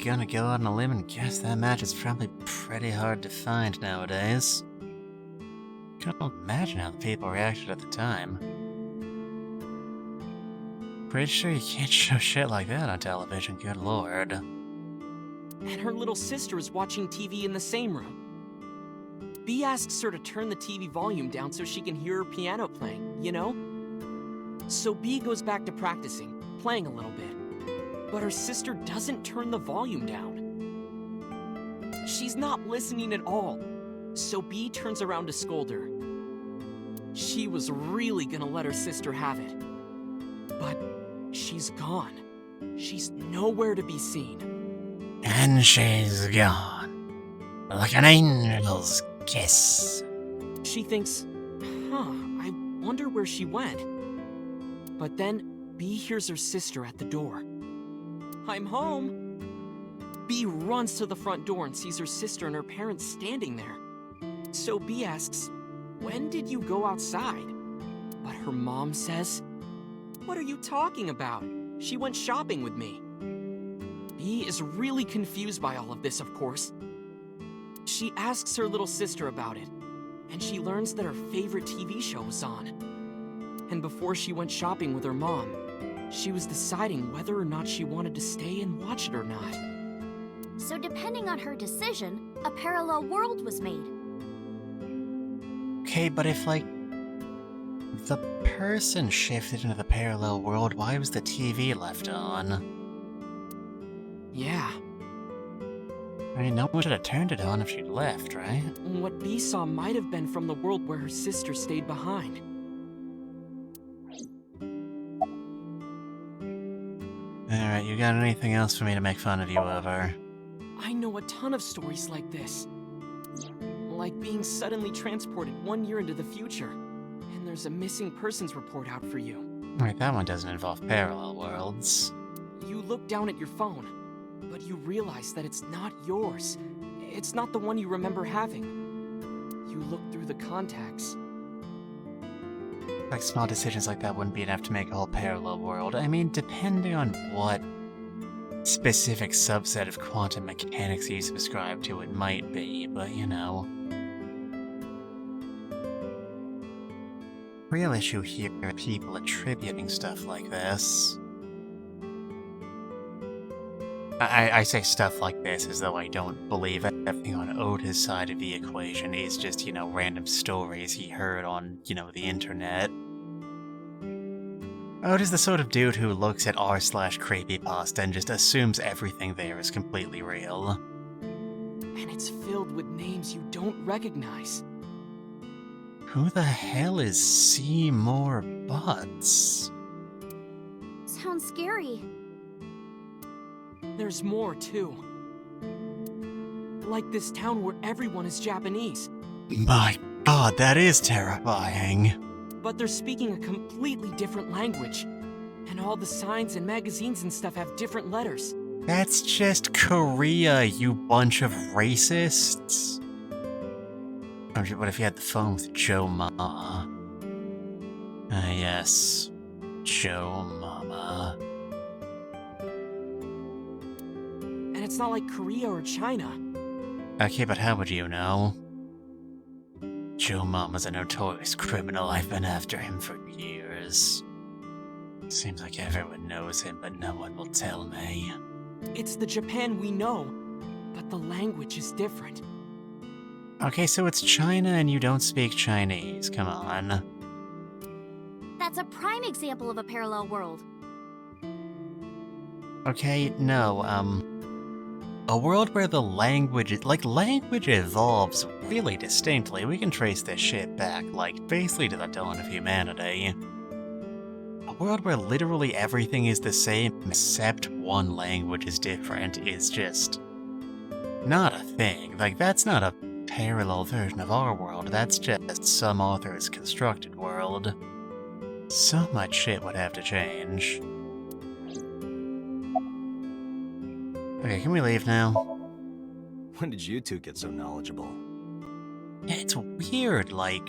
Gonna go out on a limb and guess that match is probably pretty hard to find nowadays. Can't imagine how the people reacted at the time. Pretty sure you can't show shit like that on television, good lord. And her little sister is watching TV in the same room. B asks her to turn the TV volume down so she can hear her piano playing, you know? So B goes back to practicing, playing a little bit. But her sister doesn't turn the volume down. She's not listening at all. So B turns around to scold her. She was really gonna let her sister have it. But she's gone. She's nowhere to be seen. And she's gone. Like an angel's kiss. She thinks, I wonder where she went. But then B hears her sister at the door. I'm home. B runs to the front door and sees her sister and her parents standing there. So B asks, "When did you go outside?" But her mom says, "What are you talking about? She went shopping with me." B is really confused by all of this, of course. She asks her little sister about it, and she learns that her favorite TV show was on. And before she went shopping with her mom, she was deciding whether or not she wanted to stay and watch it or not. So depending on her decision, a parallel world was made. Okay, but if, like, the person shifted into the parallel world, why was the TV left on? Yeah. I mean, no one should have turned it on if she'd left, right? What B saw might have been from the world where her sister stayed behind. Alright, you got anything else for me to make fun of you over? I know a ton of stories like this. Like being suddenly transported 1 year into the future, and there's a missing persons report out for you. Alright, that one doesn't involve parallel worlds. You look down at your phone, but you realize that it's not yours. It's not the one you remember having. You look through the contacts. Like, small decisions like that wouldn't be enough to make a whole parallel world. I mean, depending on what specific subset of quantum mechanics you subscribe to, it might be, but you know. Real issue here are people attributing stuff like this. I say stuff like this as though I don't believe everything on Oda's side of the equation is just, you know, random stories he heard on, you know, the internet. Oda's the sort of dude who looks at r/creepypasta and just assumes everything there is completely real. And it's filled with names you don't recognize. Who the hell is Seymour Butts? Sounds scary. There's more, too. Like this town where everyone is Japanese. My god, that is terrifying. But they're speaking a completely different language. And all the signs and magazines and stuff have different letters. That's just Korea, you bunch of racists. What if you had the phone with Joe Mama? Ah, yes. Joe Mama. And it's not like Korea or China. Okay, but how would you know? Joe Mama's a notorious criminal. I've been after him for years. Seems like everyone knows him, but no one will tell me. It's the Japan we know, but the language is different. Okay, so it's China and you don't speak Chinese. Come on. That's a prime example of a parallel world. Okay, no, a world where the language evolves really distinctly. We can trace this shit back, like, basically to the dawn of humanity. A world where literally everything is the same except one language is different is just not a thing. Like, that's not a parallel version of our world, that's just some author's constructed world. So much shit would have to change. Okay, can we leave now? When did you two get so knowledgeable? Yeah, it's weird, like,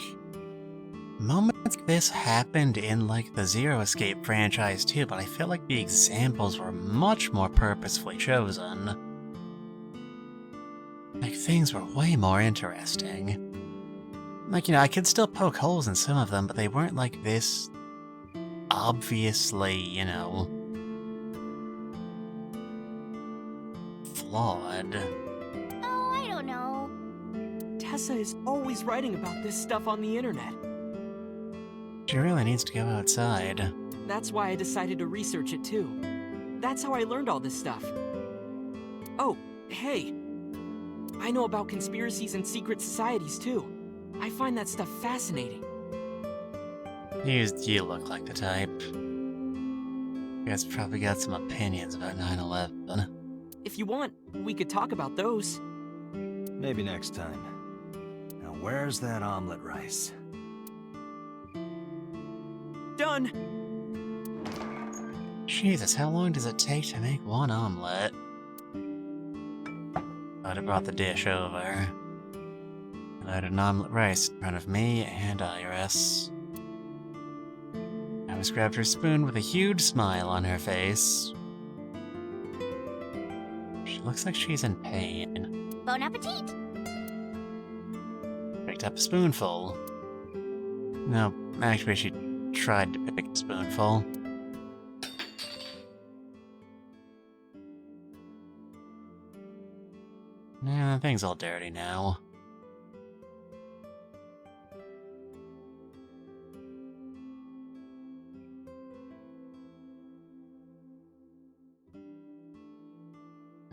moments like this happened in, like, the Zero Escape franchise too, but I feel like the examples were much more purposefully chosen. Like, things were way more interesting. Like, you know, I could still poke holes in some of them, but they weren't like this obviously, you know, flawed. Oh, I don't know. Tessa is always writing about this stuff on the internet. She really needs to go outside. That's why I decided to research it too. That's how I learned all this stuff. Oh, hey. I know about conspiracies and secret societies too. I find that stuff fascinating. You look like the type. You guys probably got some opinions about 9/11. If you want, we could talk about those. Maybe next time. Now where's that omelet rice? Done! Jesus, how long does it take to make one omelet? I'd have brought the dish over. And I had an omelet rice in front of me and Iris. Iris grabbed her spoon with a huge smile on her face. She looks like she's in pain. Bon appetit! Picked up a spoonful. No, actually she tried to pick a spoonful. Yeah, the thing's all dirty now.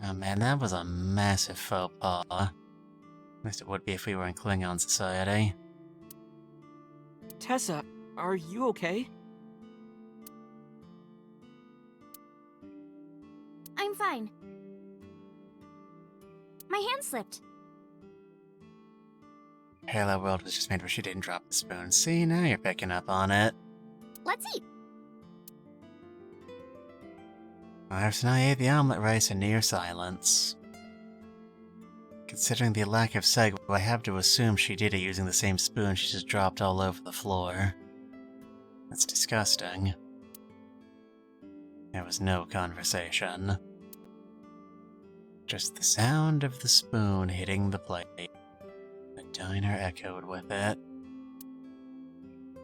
Oh man, that was a massive faux pas. At least it would be if we were in Klingon society. Tessa, are you okay? I'm fine. My hand slipped. Hello World was just made where she didn't drop the spoon. See, now you're picking up on it. Let's eat. Iris and I ate the omelet rice in near silence. Considering the lack of segue, I have to assume she did it using the same spoon she just dropped all over the floor. That's disgusting. There was no conversation. Just the sound of the spoon hitting the plate. The diner echoed with it.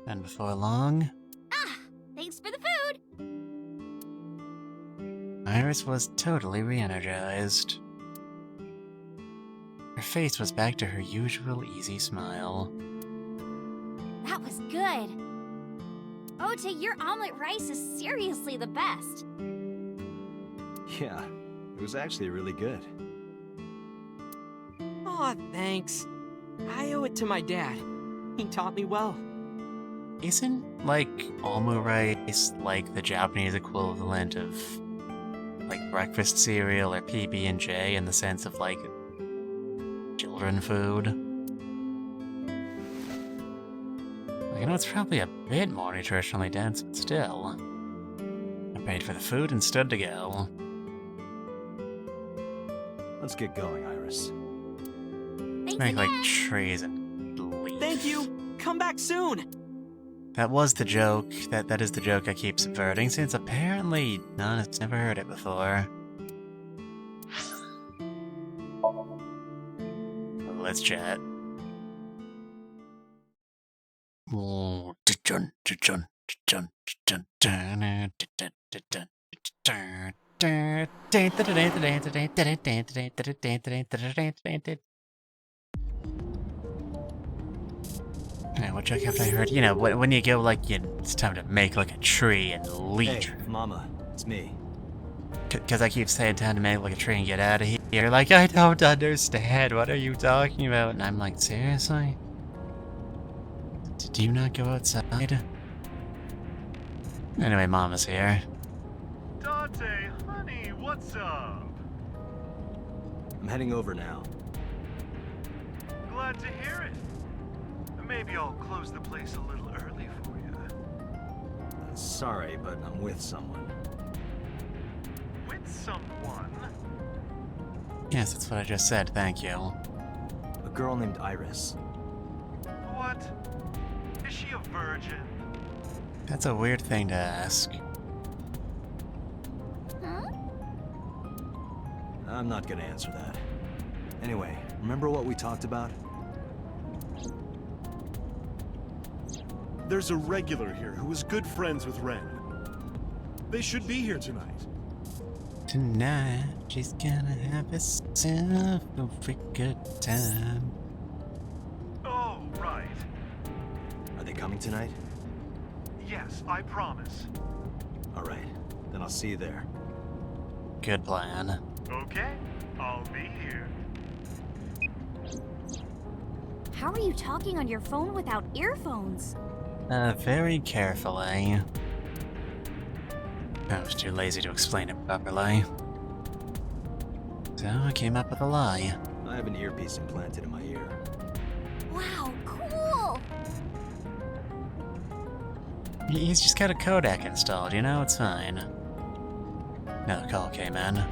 And before long, Ah, thanks for the food. Iris was totally re-energized. Her face was back to her usual easy smile. That was good. Ota, your omelet rice is seriously the best. Yeah, it was actually really good. Aw, thanks. I owe it to my dad. He taught me well. Isn't, like, omu rice like the Japanese equivalent of, like, breakfast cereal or PB&J in the sense of, like, children food? Like, I know it's probably a bit more nutritionally dense, but still. I paid for the food and stood to go. Let's get going, Iris. Thanks Make, like, again. trees and leaves. Thank you. Come back soon. That was the joke. That is the joke I keep subverting, since apparently none has never heard it before. Let's chat. Alright, what joke have I heard? You know, when you go like, it's time to make like a tree and leech. Hey, Mama, it's me. Because I keep saying time to make like a tree and get out of here. You're like, I don't understand. What are you talking about? And I'm like, seriously? Did you not go outside? Anyway, Mama's here. Dante, honey, what's up? I'm heading over now. Glad to hear it. Maybe I'll close the place a little early for you. Sorry, but I'm with someone. With someone? Yes, that's what I just said, thank you. A girl named Iris. What? Is she a virgin? That's a weird thing to ask. Huh? I'm not gonna answer that. Anyway, remember what we talked about? There's a regular here who is good friends with Ren. They should be here tonight. Tonight, she's gonna have herself a very good time. Oh, right. Are they coming tonight? Yes, I promise. Alright, then I'll see you there. Good plan. Okay, I'll be here. How are you talking on your phone without earphones? Very carefully. I was too lazy to explain it properly. So I came up with a lie. I have an earpiece implanted in my ear. Wow, cool! He's just got a codec installed, you know, it's fine. Another call came in.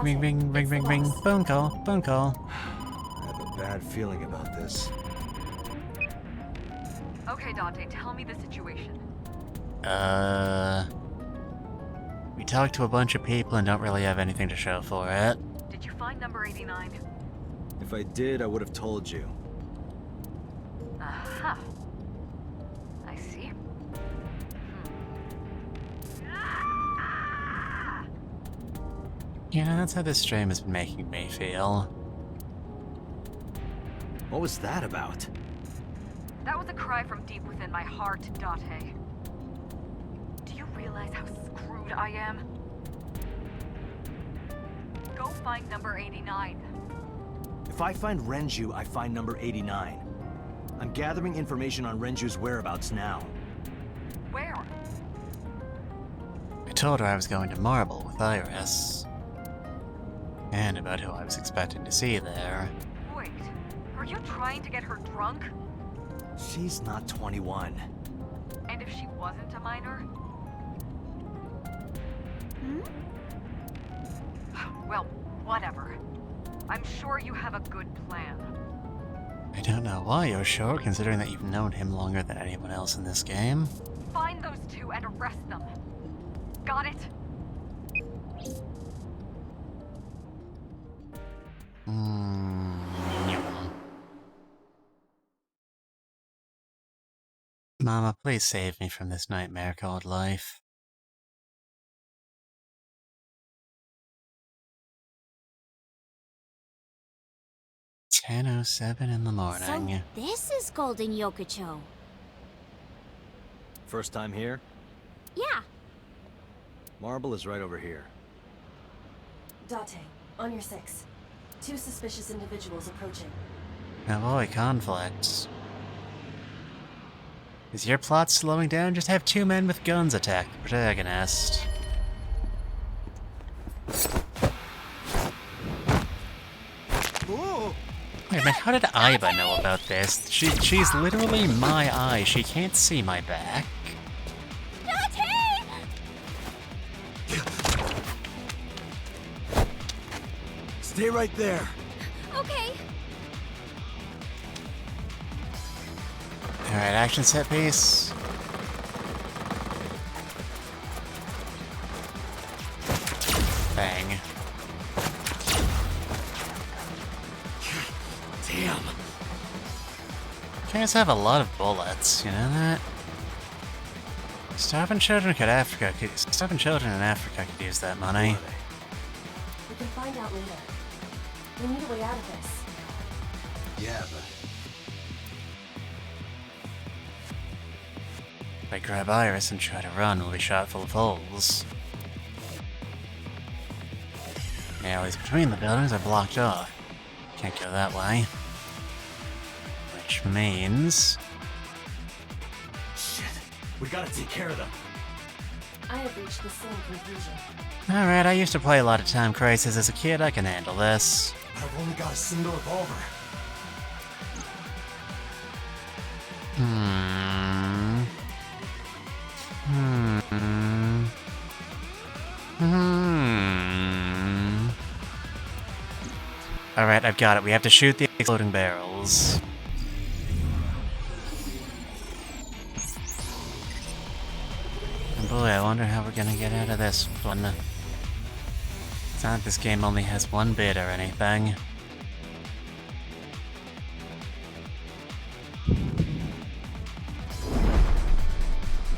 Ring, ring, ring, ring, ring. Phone call, phone call. I have a bad feeling about this. Okay, Dante, tell me the situation. We talked to a bunch of people and don't really have anything to show for it. Did you find number 89? If I did, I would have told you. Uh-huh. I see. Yeah, that's how this stream has been making me feel. What was that about? That was a cry from deep within my heart, Dante. Do you realize how screwed I am? Go find number 89. If I find Renju, I find number 89. I'm gathering information on Renju's whereabouts now. Where? I told her I was going to Marble with Iris. And about who I was expecting to see there. Wait, are you trying to get her drunk? She's not 21. And if she wasn't a minor? Well, whatever. I'm sure you have a good plan. I don't know why you're sure, considering that you've known him longer than anyone else in this game. Find those two and arrest them. Got it? Mama, please save me from this nightmare called life. "10:07 in the morning." So this is Golden Yokocho. First time here? Yeah. Marble is right over here. Date, on your 6. 2 suspicious individuals approaching. Oh boy, conflict. Is your plot slowing down? Just have 2 men with guns attack the protagonist. Oh! Wait a minute, how did Aiba know about this? She's literally my eye. She can't see my back. Stay right there. Okay. Alright, action set piece. Bang. Damn. Guys have a lot of bullets, you know that? Starving children in Africa could use that money. We can find out later. We need a way out of this. Yeah, but If I grab Iris and try to run, we'll be shot full of holes. The alleys between the buildings are blocked off. Can't go that way. Which means... shit. We gotta take care of them. I have reached the same conclusion. Alright, I used to play a lot of Time Crisis as a kid, I can handle this. I've only got a single revolver. Alright, I've got it. We have to shoot the exploding barrels. And boy, I wonder how we're gonna get out of this one. It's not like this game only has one bit or anything.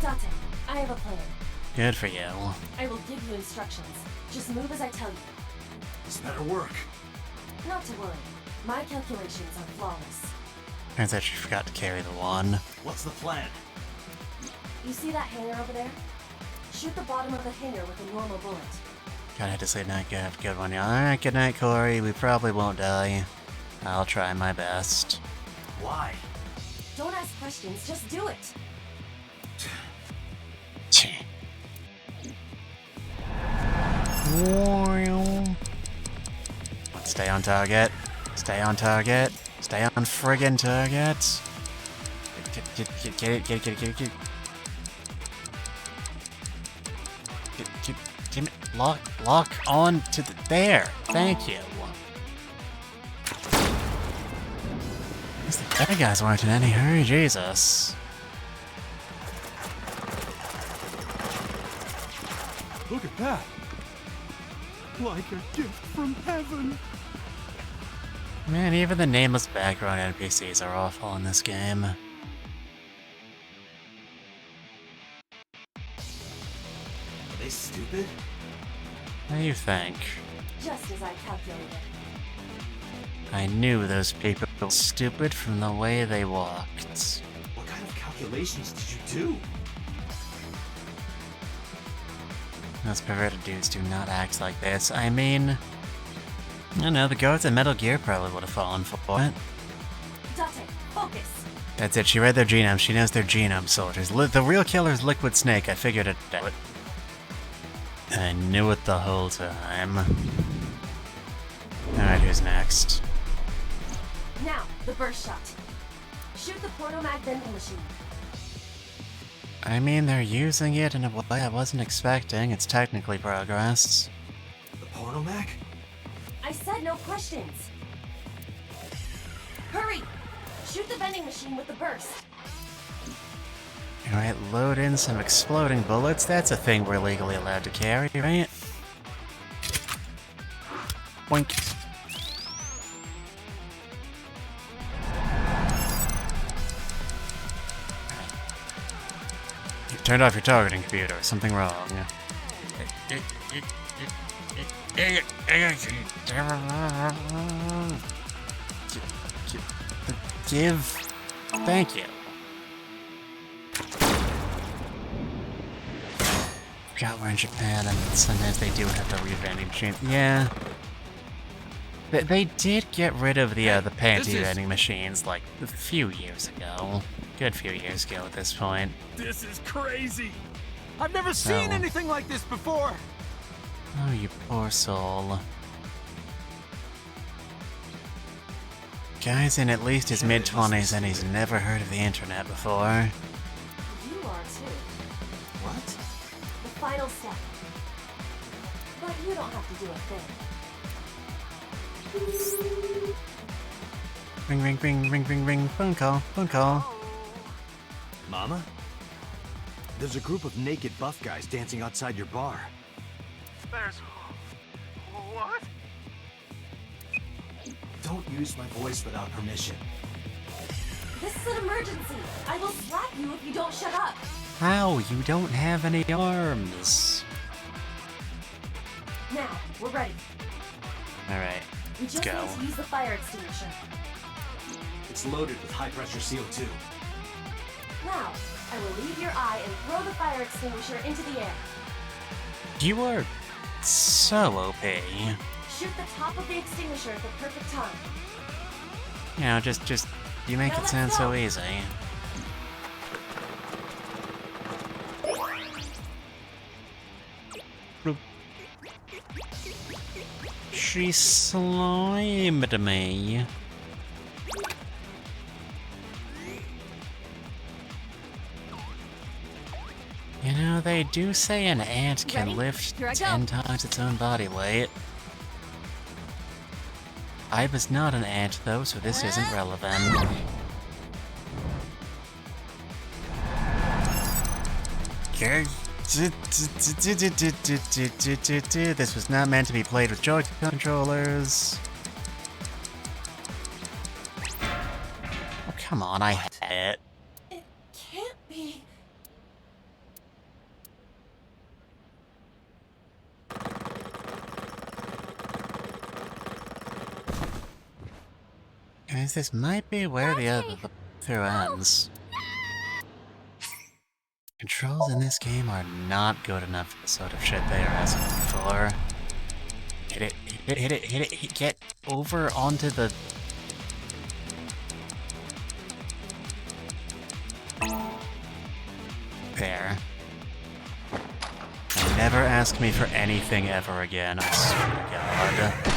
Date, I have a plan. Good for you. I will give you instructions. Just move as I tell you. This better work. Not to worry. My calculations are flawless. Turns out she forgot to carry the one. What's the plan? You see that hangar over there? Shoot the bottom of the hangar with a normal bullet. Gotta have to say night, good, good one. Alright, good night, Corey. We probably won't die. I'll try my best. Why? Don't ask questions, just do it. Stay on target. Stay on target. Stay on friggin' target. Get it. lock on to the... There! Thank you. At least the bad guys weren't in any hurry, Jesus. Look at that! Like a gift from heaven! Man, even the nameless background NPCs are awful in this game. Are they stupid? What do you think? Just as I calculated. I knew those people were stupid from the way they walked. What kind of calculations did you do? Those perverted dudes do not act like this. I mean... I don't know, the guards at Metal Gear probably would have fallen for it. Date, focus. That's it, she read their genome. She knows they're genome soldiers. The real killer's Liquid Snake. I figured it out. I knew it the whole time. Alright, who's next? Now, the burst shot. Shoot the portomag vending machine. I mean, they're using it in a way I wasn't expecting. It's technically progress. The portomag? I said no questions. Hurry! Shoot the vending machine with the burst. Alright, load in some exploding bullets. That's a thing we're legally allowed to carry, right? Boink. You turned off your targeting computer. Something wrong. Give. Thank you. Forgot we're in Japan, and sometimes they do have the revending machine. Yeah. They did get rid of the panty vending machines like a few years ago. Good few years ago at this point. This is crazy! I've never seen anything like this before! Oh, you poor soul. Guy's in at least his mid-20s and he's never heard of the internet before. You are too. What? The final step. But you don't have to do a thing. Ring, ring, ring, ring, ring, ring. Phone call, phone call. Mama? There's a group of naked buff guys dancing outside your bar. There's... what? Don't use my voice without permission. This is an emergency. I will slap you if you don't shut up. How? You don't have any arms. Now, we're ready. Alright, We let's just go. need to use the fire extinguisher. It's loaded with high-pressure CO2. Now, I will leave your eye and throw the fire extinguisher into the air. You are so OP. Shoot the top of the extinguisher at the perfect time. You know, just, you make Now it let's sound so go. easy. Bloop. She slimed me. You know, they do say an ant can Ready? lift Here I go. 10 times its own body weight. I was not an ant, though, so this isn't relevant. Okay. This was not meant to be played with joy controllers. Oh, come on, I had it. It can't be. Guys, this might be where the other through ends. Controls in this game are not good enough for the sort of shit they are asking for. Hit it, hit it, hit it, hit it, get over onto the... There. And never ask me for anything ever again, I swear to God.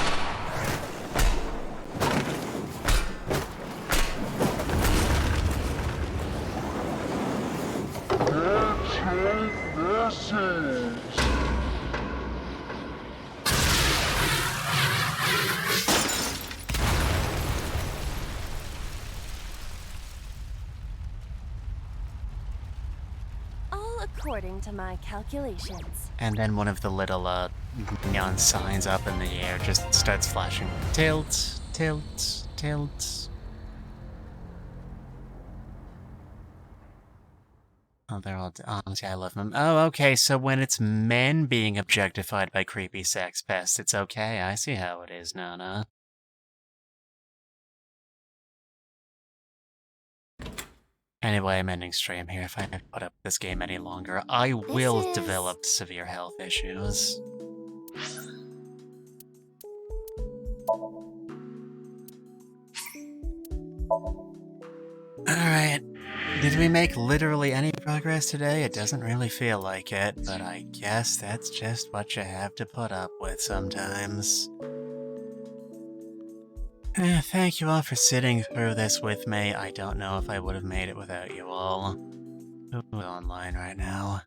according to my calculations. And then one of the little neon signs up in the air just starts flashing. Tilt, tilt, tilt. Oh, they're all... Honestly, I love them. Oh, okay, so when it's men being objectified by creepy sex pests, it's okay. I see how it is, Nana. Anyway, I'm ending stream here. If I have to put up this game any longer, I will develop severe health issues. Alright. Did we make literally any progress today? It doesn't really feel like it, but I guess that's just what you have to put up with sometimes. Thank you all for sitting through this with me. I don't know if I would have made it without you all. Who's online right now?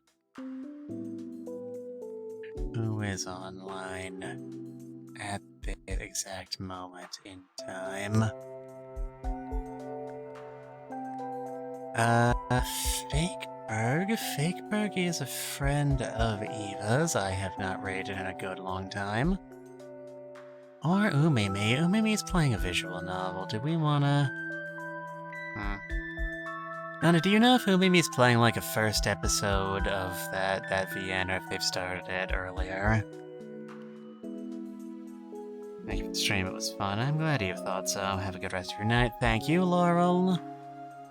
Who is online at the exact moment in time? Fakeberg? Fakeberg is a friend of Eva's I have not raided in a good long time. Or Umimi. Umimi's playing a visual novel. Do we wanna... Nana, do you know if Umimi's playing like a first episode of that VN or if they've started it earlier? Thank you for the stream, it was fun. I'm glad you thought so. Have a good rest of your night. Thank you, Laurel.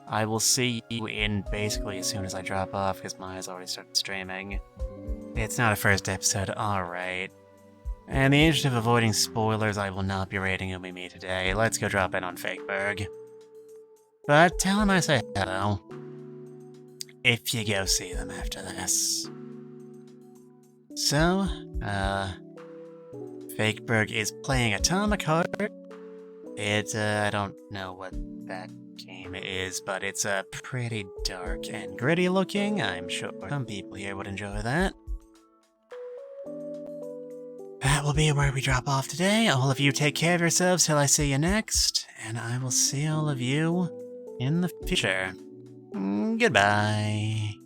I will see you in basically as soon as I drop off because Maya's already started streaming. It's not a first episode, alright. In the interest of avoiding spoilers, I will not be raiding Umimi today. Let's go drop in on Fakeberg. But tell him I say hello. If you go see them after this. So, Fakeberg is playing Atomic Heart. I don't know what that game is, but it's pretty dark and gritty looking. I'm sure some people here would enjoy that. That will be where we drop off today. All of you take care of yourselves till I see you next, and I will see all of you in the future. Goodbye.